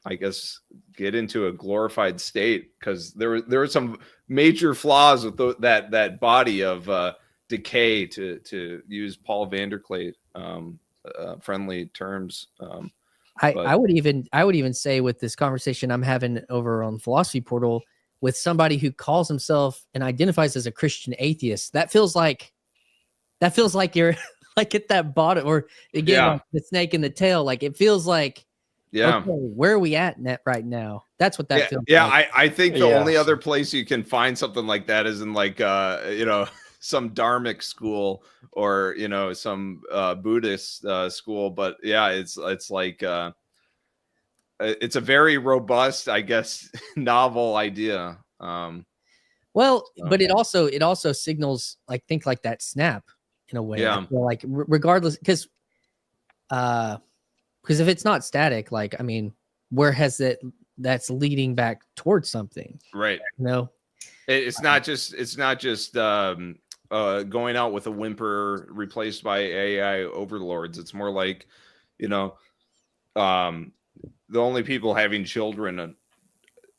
I guess get into a glorified state, because there were some major flaws with that body of decay, to use Paul Vanderklate friendly terms. I would even say, with this conversation I'm having over on Philosophy Portal with somebody who calls himself and identifies as a Christian atheist, that feels like you're like at that bottom, or again, like the snake in the tail. Like, it feels like, okay, where are we at right now? That's what that feels like. I think the only other place you can find something like that is in like some Dharmic school, or some Buddhist school. But yeah, it's like it's a very robust, I guess, novel idea. But it also signals, like, think like that snap in a way. Yeah. Like, regardless, because if it's not static, like, I mean, where has that's leading back towards something, right? It's not just going out with a whimper replaced by AI overlords. It's more like, the only people having children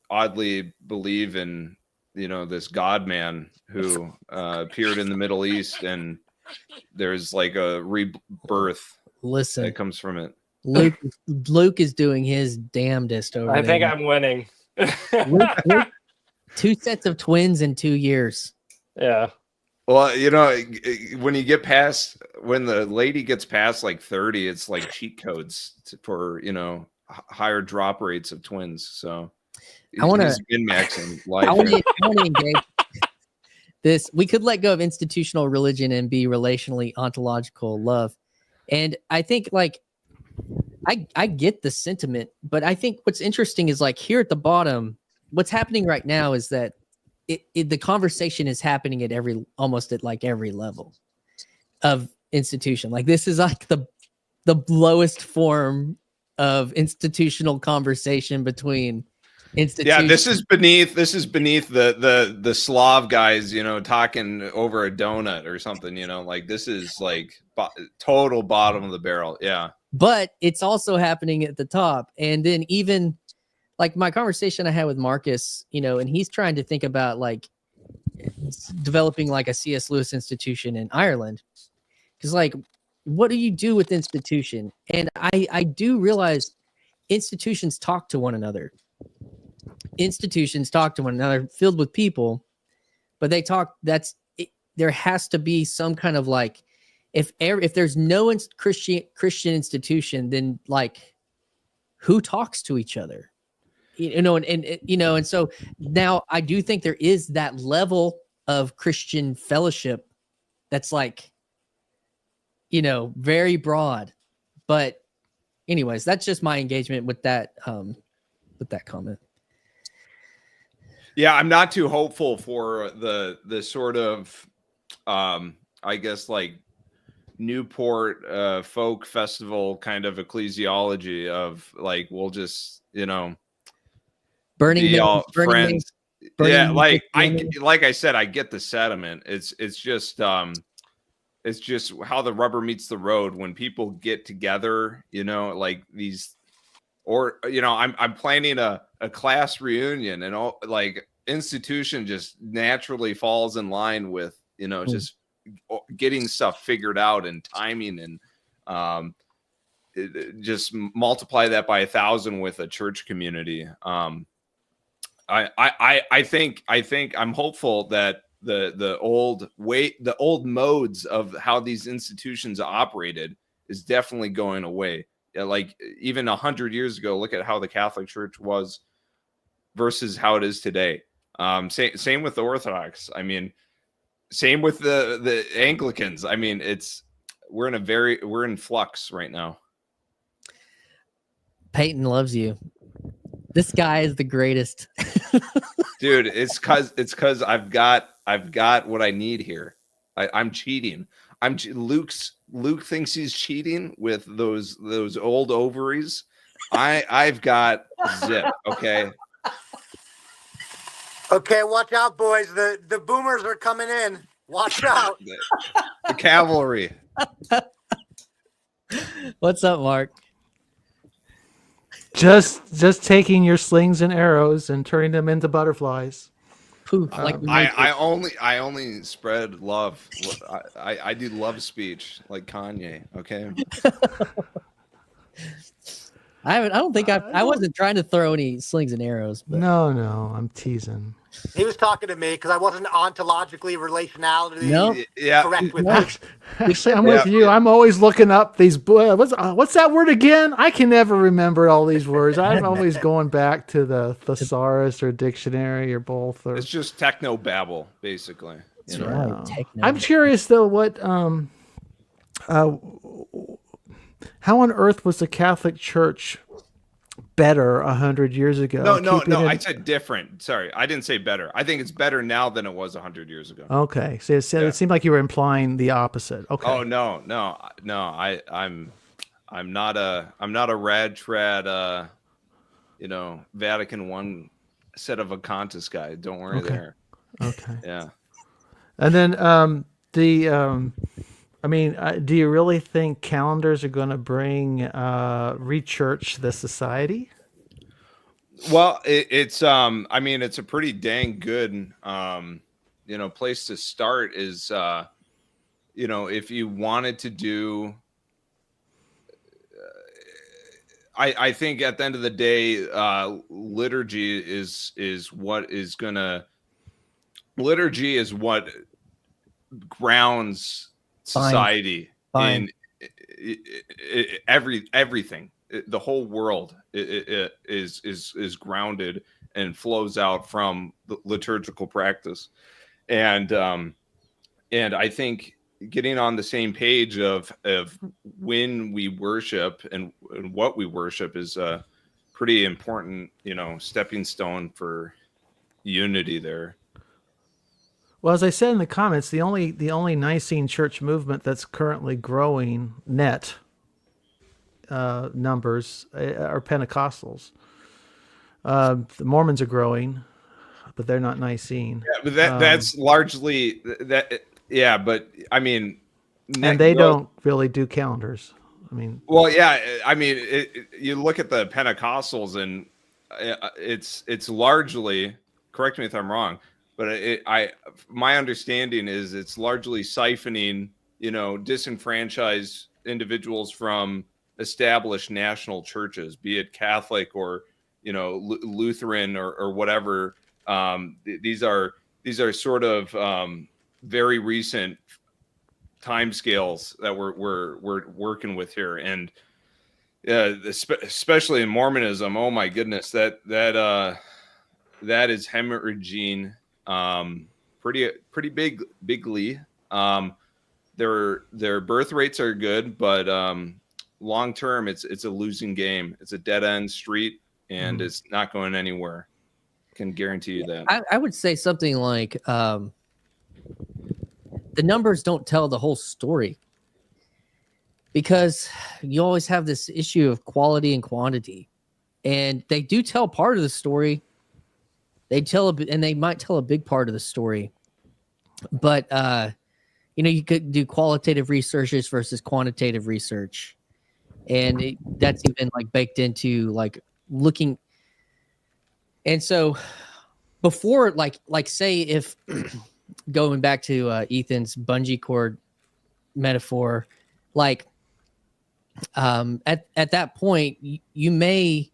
oddly believe in, this God man who appeared in the Middle East, and there's like a rebirth that comes from it. Luke is doing his damnedest over there. I think I'm winning. Luke, 2 sets of twins in 2 years. Yeah. Well, when the lady gets past like 30, it's like cheat codes for, higher drop rates of twins. So I want to min-maxing life. I want to engage this. We could let go of institutional religion and be relationally ontological love. And I think, like, I get the sentiment, but I think what's interesting is, like, here at the bottom, what's happening right now is that the conversation is happening at almost at every level of institution. Like, this is like the lowest form of institutional conversation between institutions. Yeah, this is beneath the Slav guys, talking over a donut or something, like, this is like total bottom of the barrel. Yeah. But it's also happening at the top. And then even like my conversation I had with Marcus, and he's trying to think about like developing like a C.S. Lewis institution in Ireland. Because like, what do you do with institution? And I do realize institutions talk to one another. Institutions talk to one another, filled with people, but they talk. There has to be some kind of like, if there's no Christian institution, then like, who talks to each other? And so now I do think there is that level of Christian fellowship that's like, very broad. But anyways, that's just my engagement with that comment. Yeah, I'm not too hopeful for the sort of I guess like Newport folk festival kind of ecclesiology of like we'll just burning all friends. Yeah, like I said, I get the sentiment. It's just how the rubber meets the road when people get together. Like these, or I'm planning a class reunion, and all like institution just naturally falls in line with just getting stuff figured out and timing, and just multiply that by 1,000 with a church community. I think I'm hopeful that the old modes of how these institutions operated is definitely going away. Like even 100 years ago, look at how the Catholic Church was versus how it is today. Same with the Orthodox. I mean, same with the Anglicans. I mean, we're in flux right now. Peyton loves you. This guy is the greatest. Dude, it's cause I've got what I need here. I'm cheating. Luke thinks he's cheating with those old ovaries. I've got zip. Okay. Okay, watch out, boys. The boomers are coming in. Watch out. The cavalry. What's up, Mark? Just taking your slings and arrows and turning them into butterflies. Poof, I only spread love. I do love speech like Kanye. Okay. I wasn't trying to throw any slings and arrows. But. No, I'm teasing. He was talking to me because I wasn't ontologically relationality correct with him. Actually, I'm with you. I'm always looking up these. What's that word again? I can never remember all these words. I'm always going back to the thesaurus or dictionary or both. Or... It's just techno babble, basically. That's right. I'm curious though, what how on earth was the Catholic Church better 100 years ago? No. I said different. Sorry, I didn't say better. I think it's better now than it was 100 years ago. Okay, so it seemed like you were implying the opposite. Okay. Oh no. I'm not a rad trad. Vatican I set of Acontis guy. Don't worry there. Okay. Yeah. And then do you really think calendars are going to bring rechurch the society? Well, it's a pretty dang good place to start is if you wanted to do I think at the end of the day liturgy is what grounds society in everything. The whole world is grounded and flows out from the liturgical practice, and I think getting on the same page of when we worship and what we worship is a pretty important stepping stone for unity there. Well, as I said in the comments, the only Nicene church movement that's currently growing net numbers are Pentecostals. The Mormons are growing, but they're not Nicene. Yeah, but that's largely that. Yeah, but I mean, And they don't really do calendars. I mean, well, yeah. I mean, you look at the Pentecostals, and it's largely. Correct me if I'm wrong, but my understanding is it's largely siphoning, disenfranchised individuals from established national churches, be it Catholic or Lutheran or whatever. These are sort of very recent timescales that we're working with here, and especially in Mormonism. Oh my goodness, that is hemorrhaging pretty bigly. Their birth rates are good, but long term it's a losing game. It's a dead end street, and it's not going anywhere. I can guarantee you that. I would say something like the numbers don't tell the whole story, because you always have this issue of quality and quantity, and they do tell part of the story. And they might tell a big part of the story, but you could do qualitative researches versus quantitative research, and that's even like baked into like looking. And so before, like say if going back to Ethan's bungee cord metaphor, like at that point you may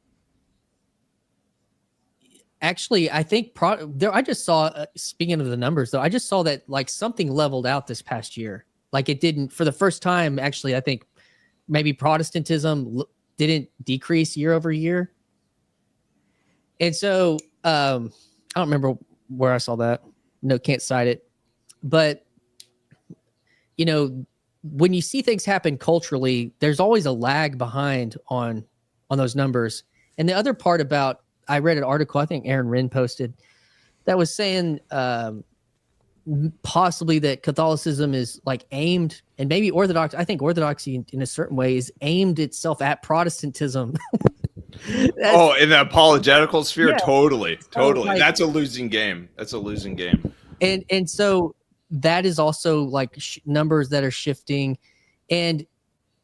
actually, I think I just saw, speaking of the numbers though, I just saw that like something leveled out this past year. Like it didn't, for the first time, actually, I think maybe Protestantism didn't decrease year over year. And so I don't remember where I saw that. No, can't cite it. But, when you see things happen culturally, there's always a lag behind on those numbers. And the other part about, I read an article, I think Aaron Wren posted, that was saying possibly that Catholicism is like aimed, and maybe Orthodox, I think Orthodoxy in a certain way is aimed itself at Protestantism. In the apologetical sphere, yeah. Totally. Like, that's a losing game. And so that is also like numbers that are shifting, and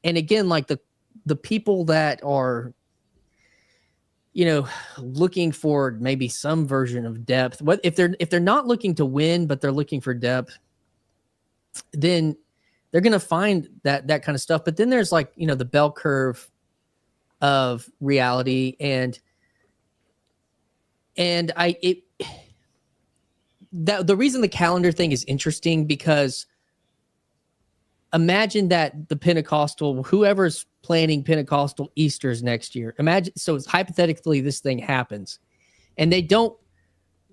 again, like the people that are looking for maybe some version of depth. What if they're not looking to win, but they're looking for depth, then they're going to find that kind of stuff. But then there's like, the bell curve of reality, and the reason the calendar thing is interesting, because imagine that the Pentecostal, whoever's planning Pentecostal Easters next year, imagine, so it's hypothetically this thing happens and they don't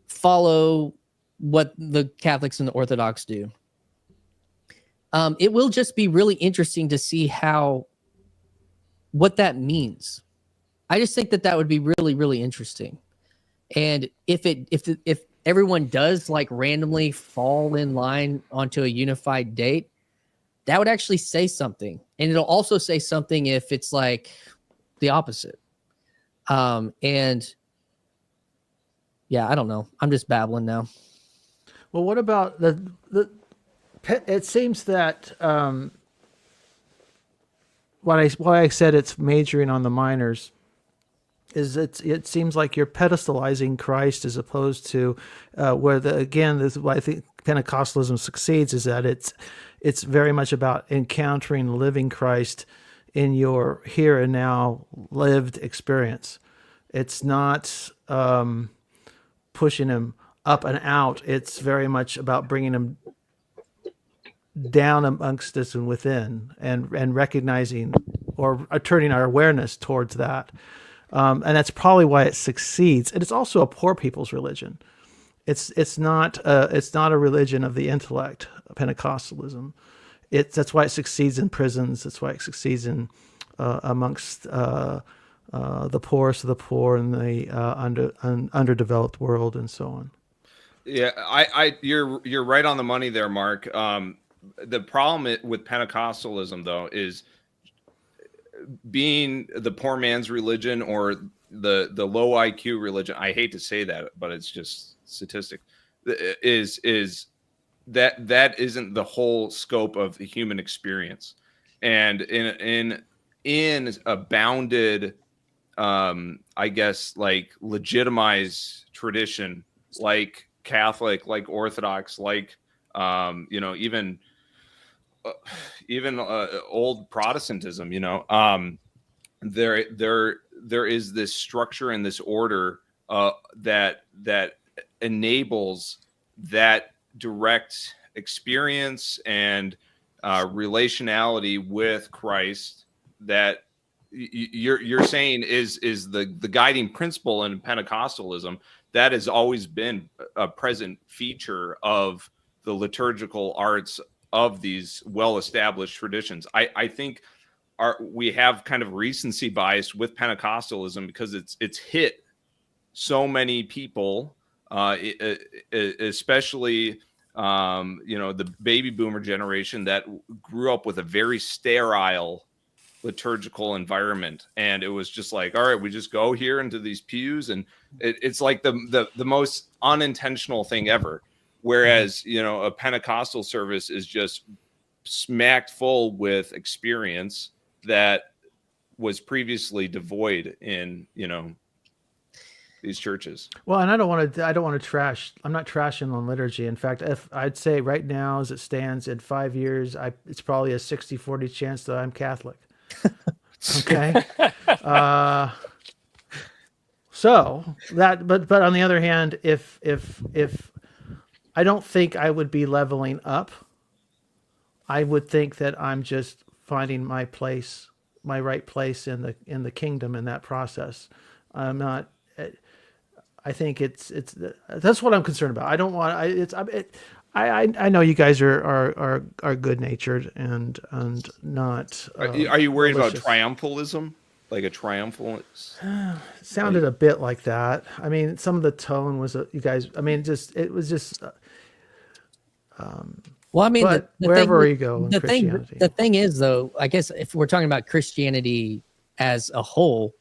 follow what the Catholics and the Orthodox do. It will just be really interesting to see what that means. I just think that would be really, really interesting. And if everyone does like randomly fall in line onto a unified date, that would actually say something. And it'll also say something if it's like the opposite. And yeah, I don't know. I'm just babbling now. Well, what about it seems that why I said it's majoring on the minors is it seems like you're pedestalizing Christ as opposed to this is why I think Pentecostalism succeeds, is that it's very much about encountering living Christ in your here and now lived experience. It's not pushing him up and out. It's very much about bringing him down amongst us and within, and recognizing or turning our awareness towards that. And that's probably why it succeeds. And it's also a poor people's religion. It's not a religion of the intellect, Pentecostalism. That's why it succeeds in prisons. That's why it succeeds in amongst the poorest of the poor in the underdeveloped world, and so on. Yeah, you're right on the money there, Mark. The problem with Pentecostalism, though, is being the poor man's religion or the low IQ religion. I hate to say that, but it's just statistic. Is that isn't the whole scope of the human experience. And in a bounded, I guess, like legitimized tradition, like Catholic, like Orthodox, like even old Protestantism, there is this structure and this order that enables that direct experience and relationality with Christ that you're saying is the guiding principle in Pentecostalism. That has always been a present feature of the liturgical arts of these well-established traditions. I think we have kind of recency bias with Pentecostalism because it's hit so many people, especially the baby boomer generation that grew up with a very sterile liturgical environment, and it was just like, all right, we just go here into these pews, and it's like the most unintentional thing ever. Whereas a Pentecostal service is just smacked full with experience that was previously devoid in these churches. Well, and I don't want to trash. I'm not trashing on liturgy. In fact, if I'd say right now, as it stands, in 5 years, it's probably a 60-40 chance that I'm Catholic. Okay. So that, but on the other hand, if I don't think I would be leveling up, I would think that I'm just finding my place, my right place in the kingdom in that process. I'm not. I think that's what I'm concerned about. I don't want. I know you guys are good natured and not. Are you worried malicious about triumphalism? Like a triumphalist? Sounded a bit like that. I mean, some of the tone was you guys. I mean, it was just. Well, I mean, wherever you go in Christianity. The thing is, though, I guess if we're talking about Christianity as a whole,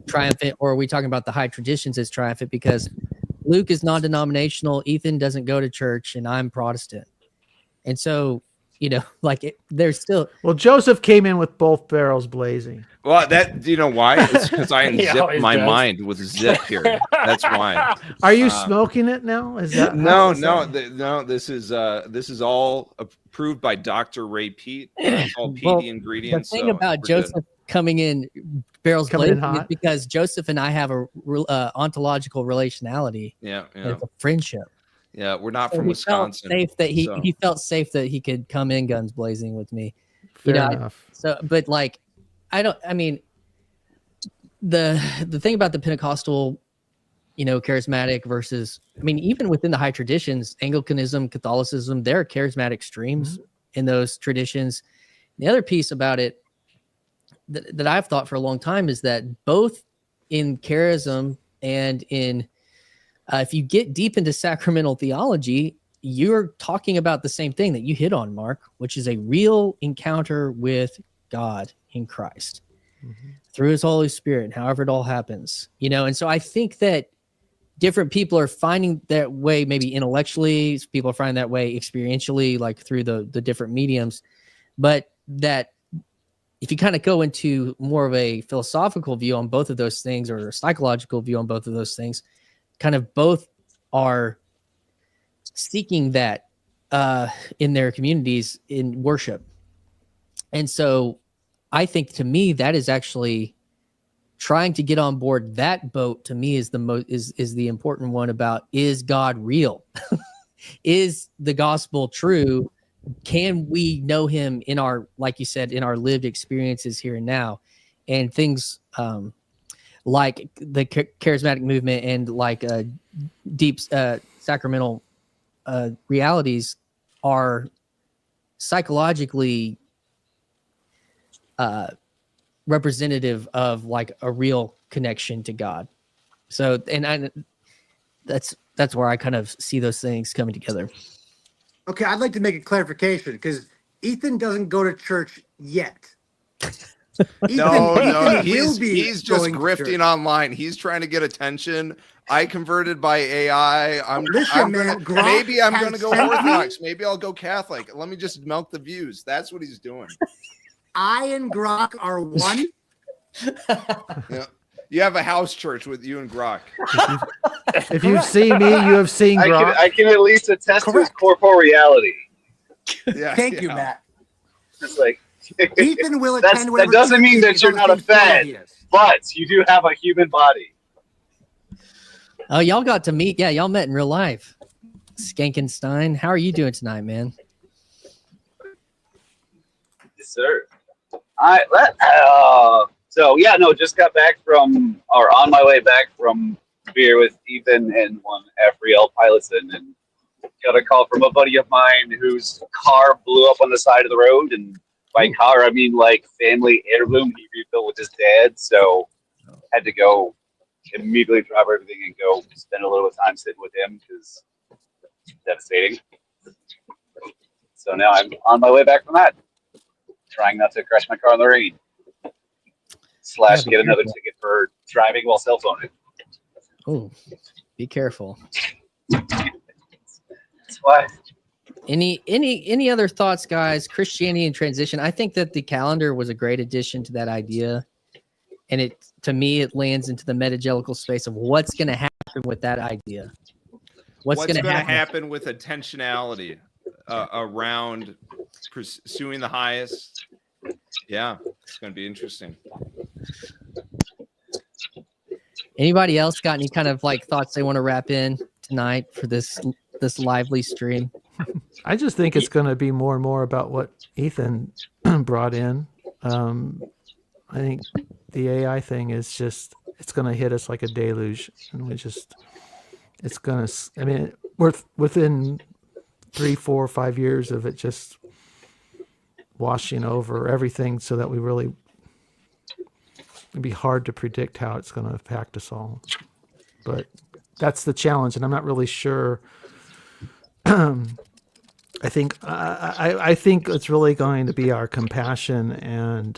triumphant, or are we talking about the high traditions as triumphant? Because Luke is non-denominational, Ethan doesn't go to church, and I'm Protestant. And so, there's still... Well, Joseph came in with both barrels blazing. Well, do you know why? It's because I unzipped my mind with a zip here. That's why. Are you smoking it now? Is that no? This is all approved by Dr. Ray Pete. It's all peaty ingredients. The thing about Joseph coming in barrels blazing is because Joseph and I have a ontological relationality. Yeah. It's a friendship. Yeah, we're not from Wisconsin. He felt safe that he could come in guns blazing with me. Fair enough. But the thing about the Pentecostal, charismatic versus, even within the high traditions, Anglicanism, Catholicism, there are charismatic streams in those traditions. The other piece about it that I've thought for a long time is that both in charism and in if you get deep into sacramental theology, you're talking about the same thing that you hit on, Mark, which is a real encounter with God in Christ through his Holy Spirit, and however it all happens, And so I think that different people are finding that way, maybe intellectually, people are finding that way experientially, like through the different mediums. But that if you kind of go into more of a philosophical view on both of those things, or a psychological view on both of those things, kind of both are seeking that in their communities in worship. And so I think, to me, that is actually trying to get on board that boat. To me, is the important one about, is God real? Is the gospel true? Can we know him in our, like you said, in our lived experiences here and now? And things like the charismatic movement and like deep sacramental realities are psychologically representative of like a real connection to God. So, that's where I kind of see those things coming together. Okay, I'd like to make a clarification, because Ethan doesn't go to church yet. No, he's just grifting online. He's trying to get attention. I converted by AI. Maybe I'm gonna go Orthodox. Maybe I'll go Catholic. Let me just milk the views. That's what he's doing. I and Grok are one. Yeah. You have a house church with you and Grok. If you've seen me, you have seen Grok. I can at least attest to his corporeality. Yeah. Thank you, Matt. It's like Ethan will attend. that doesn't mean that you're not a fan, but you do have a human body. Oh, y'all got to meet. Yeah, y'all met in real life. Skankenstein, how are you doing tonight, man? Yes, sir. Just got back from, or on my way back from beer with Ethan and one Afriel Pilotson, and got a call from a buddy of mine whose car blew up on the side of the road, and by car I mean like family heirloom he rebuilt with his dad, so had to go immediately drop everything and go spend a little bit of time sitting with him because it's devastating. So now I'm on my way back from that, trying not to crash my car in the rain / get another ticket for driving while cell phoning. Oh, be careful. That's why. Any other thoughts, guys? Christianity in transition. I think that the calendar was a great addition to that idea, and to me it lands into the metagelical space of what's going to happen with that idea. What's going to happen with intentionality around pursuing the highest? Yeah, it's going to be interesting. Anybody else got any kind of like thoughts they want to wrap in tonight for this lively stream? I just think it's going to be more and more about what Ethan brought in. I think the AI thing is just, it's going to hit us like a deluge, and it's going to, I mean, we're within 3, 4, 5 years of it just washing over everything, so that it'd be hard to predict how it's going to impact us all. But that's the challenge, and I'm not really sure. I think it's really going to be our compassion and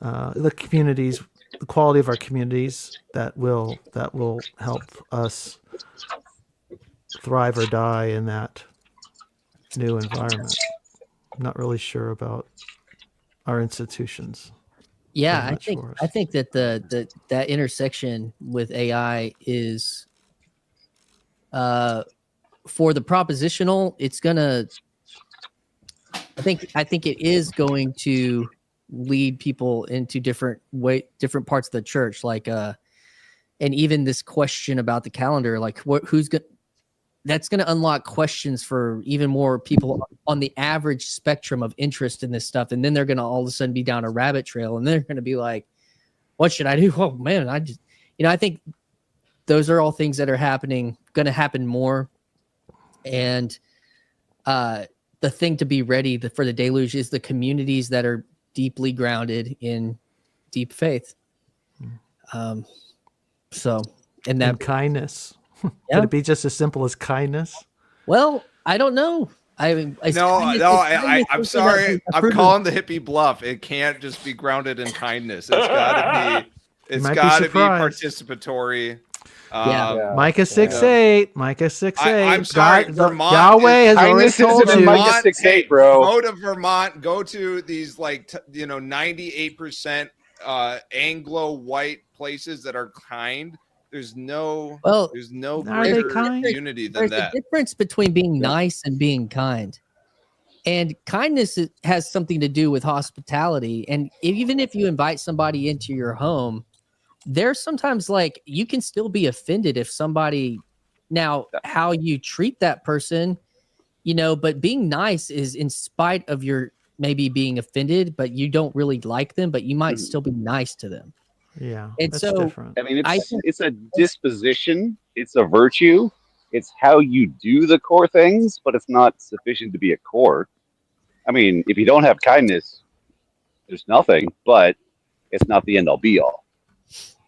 the communities, the quality of our communities that will help us thrive or die in that new environment. I'm not really sure about our institutions. Yeah, I think that that intersection with AI is for the propositional, it's gonna, I think it is going to lead people into different parts of the church, like and even this question about the calendar, like that's going to unlock questions for even more people on the average spectrum of interest in this stuff. And then they're going to all of a sudden be down a rabbit trail, and they're going to be like, what should I do? Oh man, I think those are all things that are going to happen more. And the thing to be ready for the deluge is the communities that are deeply grounded in deep faith. And kindness. Yeah. Could it be just as simple as kindness? Well, I don't know. I'm sorry. I'm calling the hippie bluff. It can't just be grounded in kindness. It's got to be participatory. Micah 6:8. Micah 6:8. I'm sorry. Vermont. Yahweh has already told you. Micah 6:8, bro. Go to Vermont. Go to these 98% Anglo white places that are kind. There's no greater unity than that. There's a difference between being nice and being kind. And kindness has something to do with hospitality. And even if you invite somebody into your home, there's sometimes you can still be offended if somebody, now how you treat that person, but being nice is in spite of your maybe being offended, but you don't really like them, but you might still be nice to them. Yeah, it's so different. I mean, it's a disposition. It's a virtue. It's how you do the core things, but it's not sufficient to be a core. I mean, if you don't have kindness, there's nothing, but it's not the end all be all.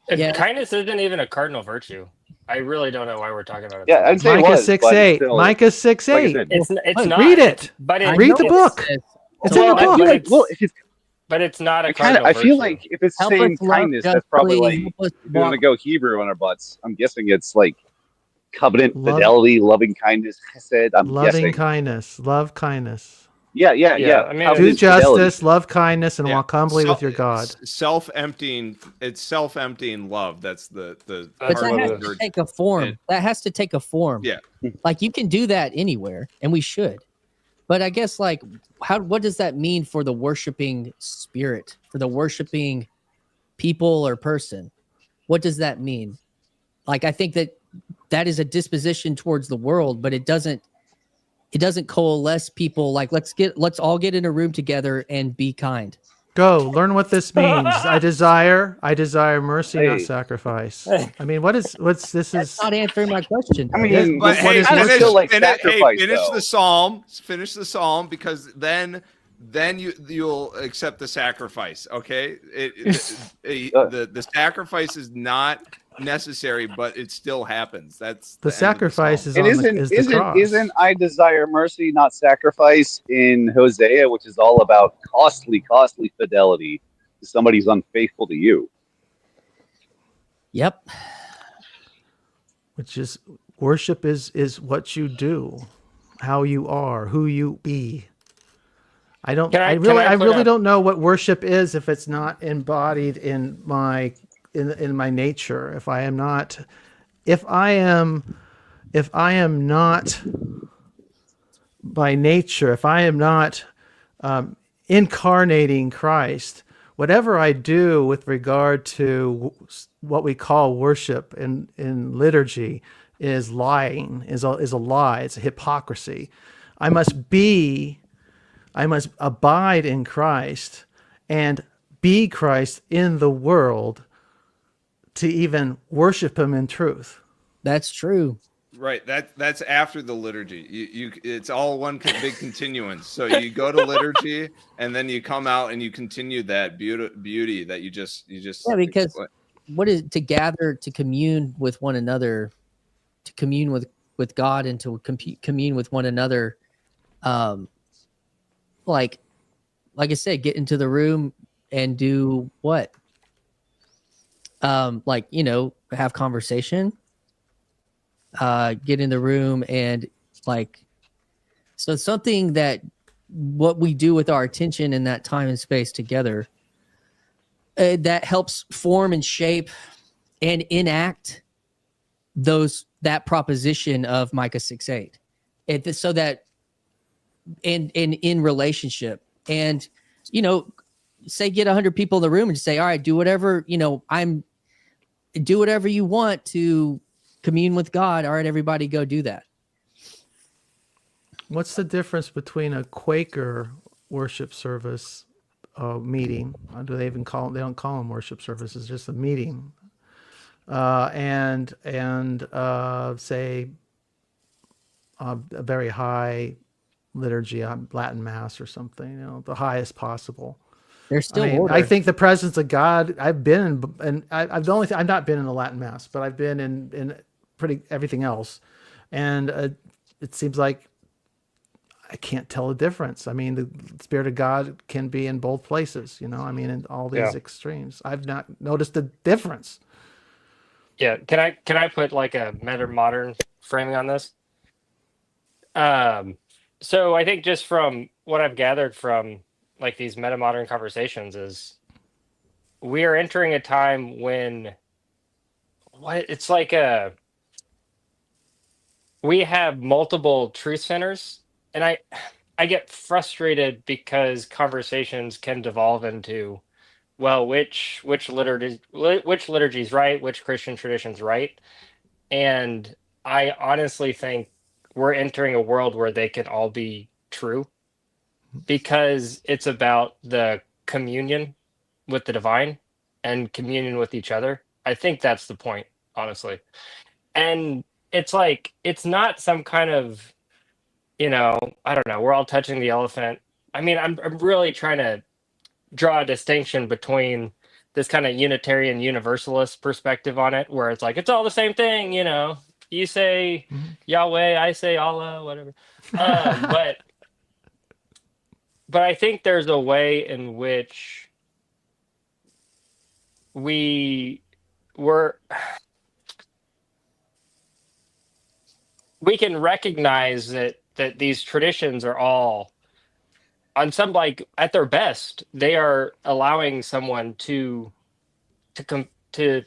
Kindness isn't even a cardinal virtue. I really don't know why we're talking about it. Yeah, I'd say Micah 6:8. Micah 6:8. It's not. Read it. But read the book. It's in the book. But it's not a I cardinal feel virtue. like if it's Help saying us love kindness, that's probably like justly, help us if you're walk gonna go Hebrew on our butts. I'm guessing it's like covenant, Love- fidelity, loving kindness, chesed. I'm Loving guessing. kindness, love kindness. Yeah. I mean, Covenant, Do justice, fidelity. love kindness, and Yeah. walk humbly with your God. Self-emptying. It's self-emptying love. That's the But That's that what has it to is. take a form. And- That has to take a form. Yeah. Like you can do that anywhere, and we should. But I guess like what does that mean for the worshiping spirit, for the worshiping people or person? What does that mean? Like I think that is a disposition towards the world, but it doesn't coalesce people like let's all get in a room together and be kind. Go learn what this means. I desire mercy, not Hey. sacrifice. I mean, what's this That's is not answering my question. I though. mean, But What hey, is kinda worship? still like finish sacrifice, the though. psalm. Finish the psalm, because then you'll accept the sacrifice. Okay, the sacrifice is not necessary, but it still happens. That's the end of sacrifice psalm. is And on the cross. isn't I desire mercy, not sacrifice in Hosea, which is all about costly fidelity to somebody who's unfaithful to you. Yep. Which is worship is what you do, how you are, who you be. I really don't know what worship is if it's not embodied in my nature. If I am not by nature, if I am not incarnating Christ, whatever I do with regard to what we call worship in liturgy is lying, is a lie. It's a hypocrisy. I must abide in Christ and be Christ in the world to even worship him in truth. That's true. Right. That's after the liturgy. It's all one big continuance. So you go to liturgy, and then you come out and you continue that beauty that you just. Yeah, because what is to gather, to commune with one another, to commune with God, and to commune with one another. Like I said, get into the room and do what? Have conversation. Get in the room and so something that what we do with our attention in that time and space together that helps form and shape and enact that proposition of Micah 6:8. So that and in relationship, and say get 100 people in the room and say, all right, do whatever do whatever you want to commune with God. All right, everybody go do that. What's the difference between a Quaker worship service meeting? Do they even call them? They don't call them worship services, just a meeting. And say a very high liturgy, Latin Mass or something, the highest possible. There's still order. I think the presence of God. I've been in, and I've not been in the Latin Mass, but I've been in pretty everything else, and it seems like I can't tell the difference. I mean, the Spirit of God can be in both places. In all these extremes. I've not noticed the difference. Yeah, can I put like a meta modern framing on this? So I think just from what I've gathered from like these meta modern conversations is we are entering a time when it's like we have multiple truth centers, and I get frustrated because conversations can devolve into, well, which liturgy is right, which Christian tradition's right, and I honestly think we're entering a world where they can all be true, because it's about the communion with the divine and communion with each other. I think that's the point, honestly. And it's like, it's not some kind of, I don't know, we're all touching the elephant. I mean, I'm really trying to draw a distinction between this kind of Unitarian Universalist perspective on it, where it's like, it's all the same thing, you say Yahweh, I say Allah, whatever. but I think there's a way in which we can recognize that these traditions are all, on some, like, at their best, they are allowing someone to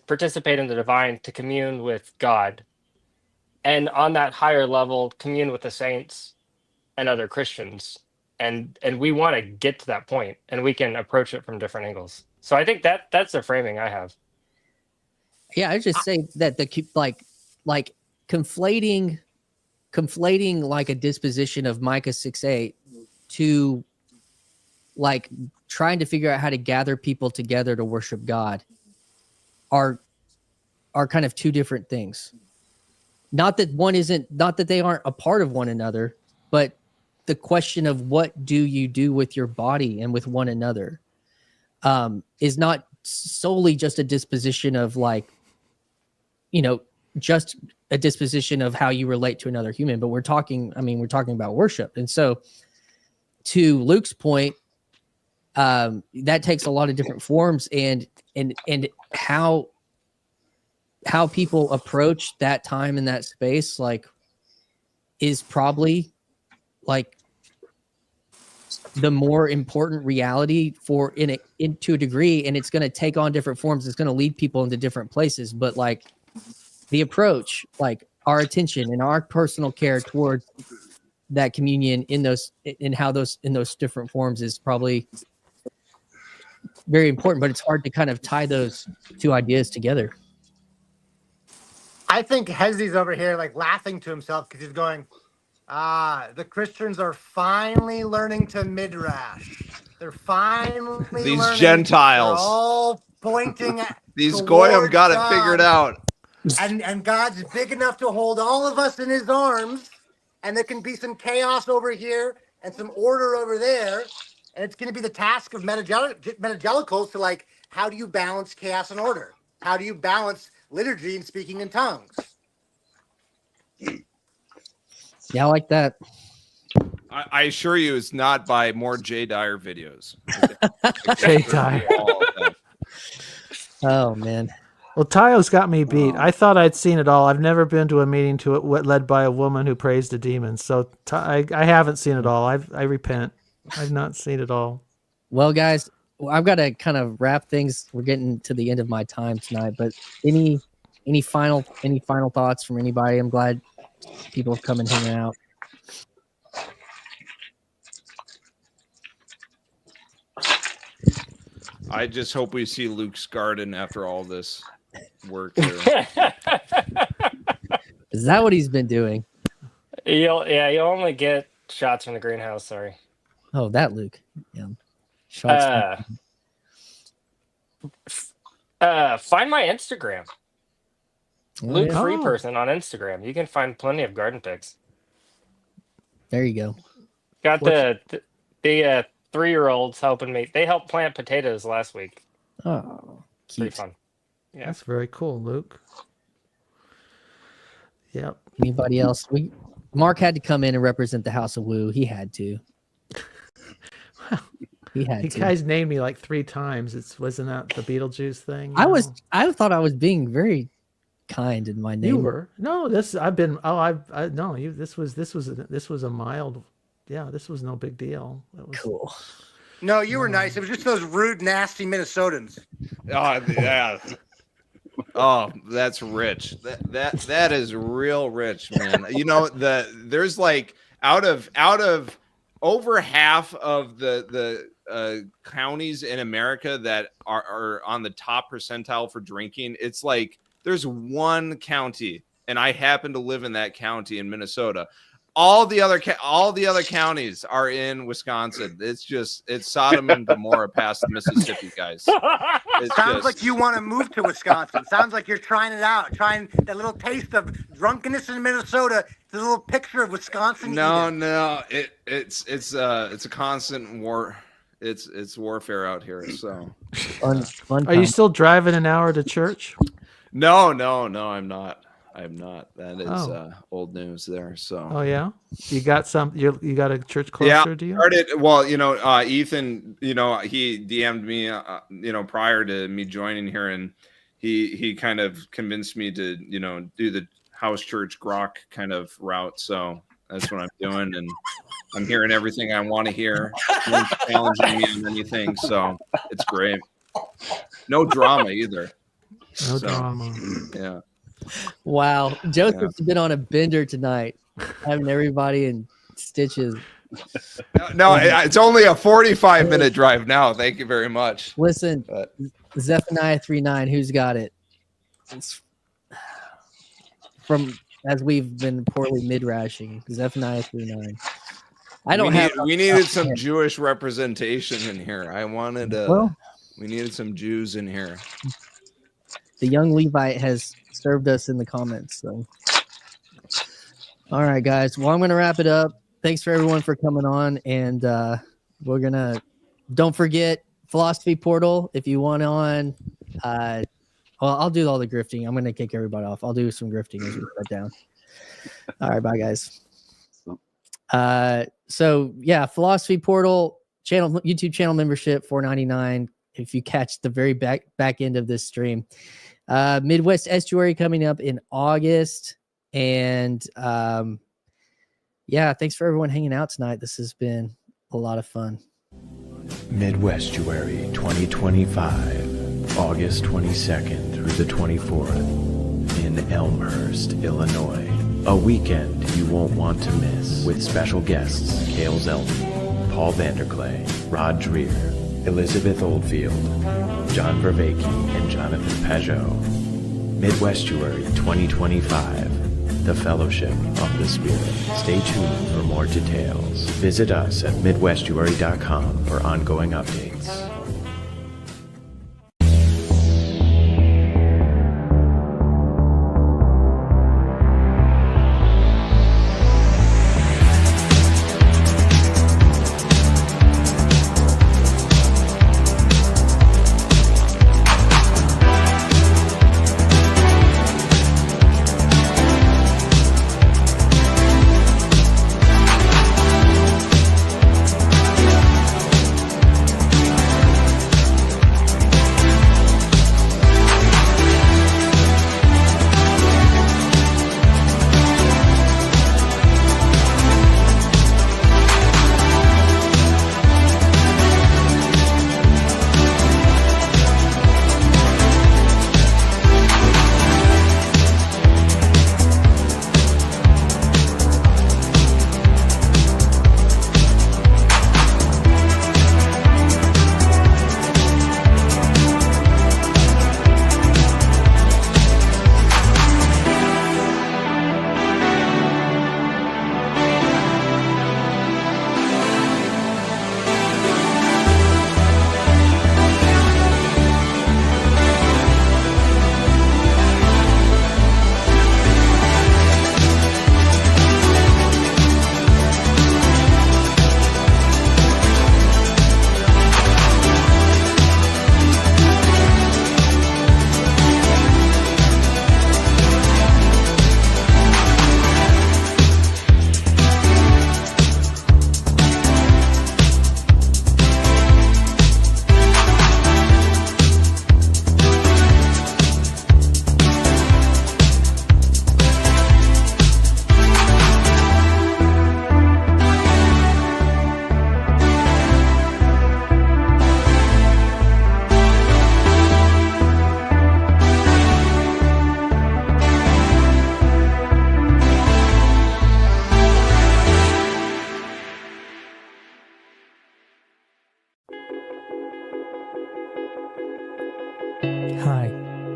participate in the divine, to commune with God, and on that higher level, commune with the saints and other Christians. And we want to get to that point, and we can approach it from different angles. So I think that's the framing I have. Yeah, I just say that like conflating like a disposition of Micah 6:8 to like trying to figure out how to gather people together to worship God are kind of two different things. Not that they aren't a part of one another, but the question of what do you do with your body and with one another is not solely just a disposition of like, just a disposition of how you relate to another human, but we're talking about worship. And so to Luke's point, that takes a lot of different forms, and how people approach that time and that space, like, is probably like the more important reality to a degree, and it's going to take on different forms. It's going to lead people into different places, but like the approach, like our attention and our personal care towards that communion in those different forms is probably very important, but it's hard to kind of tie those two ideas together. I think Hezzy's over here like laughing to himself because he's going, the Christians are finally learning to midrash. They're finally these learning. Gentiles. They're all pointing at these Goyim got God, it figured out. And God's big enough to hold all of us in his arms, and there can be some chaos over here and some order over there. And it's going to be the task of metagelicals to like, how do you balance chaos and order? How do you balance liturgy and speaking in tongues? Yeah, I like that. I assure you, it's not by more Jay Dyer videos. Jay Dyer. Oh man. Well, Tayo's got me beat. I thought I'd seen it all. I've never been to a meeting led by a woman who prays to demons. So I haven't seen it all. I repent. I've not seen it all. Well, guys, I've got to kind of wrap things. We're getting to the end of my time tonight, but any final thoughts from anybody? I'm glad people have come and hanging out. I just hope we see Luke's garden after all this work. Is that what he's been doing? You'll only get shots from the greenhouse. Sorry. Oh, that Luke. Yeah. Find my Instagram. Luke yeah. Free Person on Instagram. You can find plenty of garden pics. There you go. Got the 3-year-olds helping me. They helped plant potatoes last week. Oh, cute. Pretty fun. Yeah, that's very cool, Luke. Yep. Anybody else? Mark had to come in and represent the House of Woo. He had to. He had to. You guys named me like 3 times. Wasn't that the Beetlejuice thing? I thought I was being very kind in my name. You were. No, this was a mild. Yeah, this was no big deal. That was cool. No, you were nice. It was just those rude, nasty Minnesotans. Oh yeah. Oh, that's rich. That is real rich, man. There's like out of over half of the counties in America that are on the top percentile for drinking. It's like there's one county, and I happen to live in that county in Minnesota. All the other counties are in Wisconsin. It's Sodom and Gomorrah past the Mississippi, guys. Sounds like you want to move to Wisconsin. Sounds like you're trying it out, trying that little taste of drunkenness in Minnesota. It's a little picture of Wisconsin. No, it's a constant war. It's warfare out here. So, fun. Are you still driving an hour to church? No, I'm not. I have not. That is old news there. So. Oh yeah, you got some. You got a church closer to you. Well, Ethan. He DM'd me. Prior to me joining here, and he kind of convinced me to do the house church grok kind of route. So that's what I'm doing, and I'm hearing everything I want to hear. No one's challenging me on anything, so it's great. No drama either. No drama. Yeah. Wow, Joseph's been on a bender tonight, having everybody in stitches. No, it's only a 45-minute drive now. Thank you very much. Listen, Zephaniah 3:9, who's got it? It's from, as we've been poorly midrashing, Zephaniah 3:9. We needed some Jewish representation in here. We needed some Jews in here. The young Levite has served us in the comments. So, all right, guys. Well, I'm going to wrap it up. Thanks for everyone for coming on, and we're gonna. Don't forget Philosophy Portal if you want on. I'll do all the grifting. I'm going to kick everybody off. I'll do some grifting as we sit down. All right, bye, guys. So yeah, Philosophy Portal channel, YouTube channel membership, $4.99 if you catch the very back end of this stream. Midwest Estuary coming up in August, and yeah, thanks for everyone hanging out tonight. This has been a lot of fun. Midwestuary 2025, August 22nd through the 24th in Elmhurst, Illinois. A weekend you won't want to miss, with special guests Cale Zeldin, Paul Vanderklay, Rod Dreher, Elizabeth Oldfield, John Vervaeke, and Jonathan Pajot. Midwestuary 2025, the Fellowship of the Spirit. Stay tuned for more details. Visit us at midwestuary.com for ongoing updates.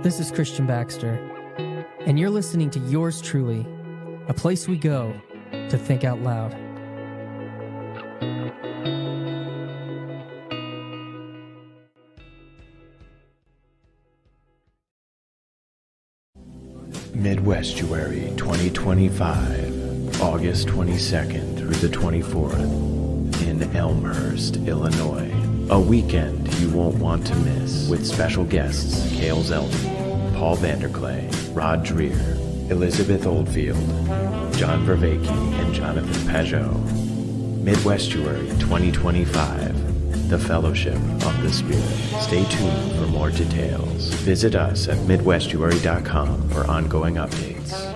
This is Christian Baxter, and you're listening to Yours Truly, a place we go to think out loud. Midwestuary 2025, August 22nd through the 24th in Elmhurst, Illinois. A weekend you won't want to miss, with special guests Cale Zeldin, Paul Vanderklay, Rod Dreher, Elizabeth Oldfield, John Vervaeke, and Jonathan Peugeot. Midwestuary 2025, The Fellowship of the Spirit. Stay tuned for more details. Visit us at midwestuary.com for ongoing updates.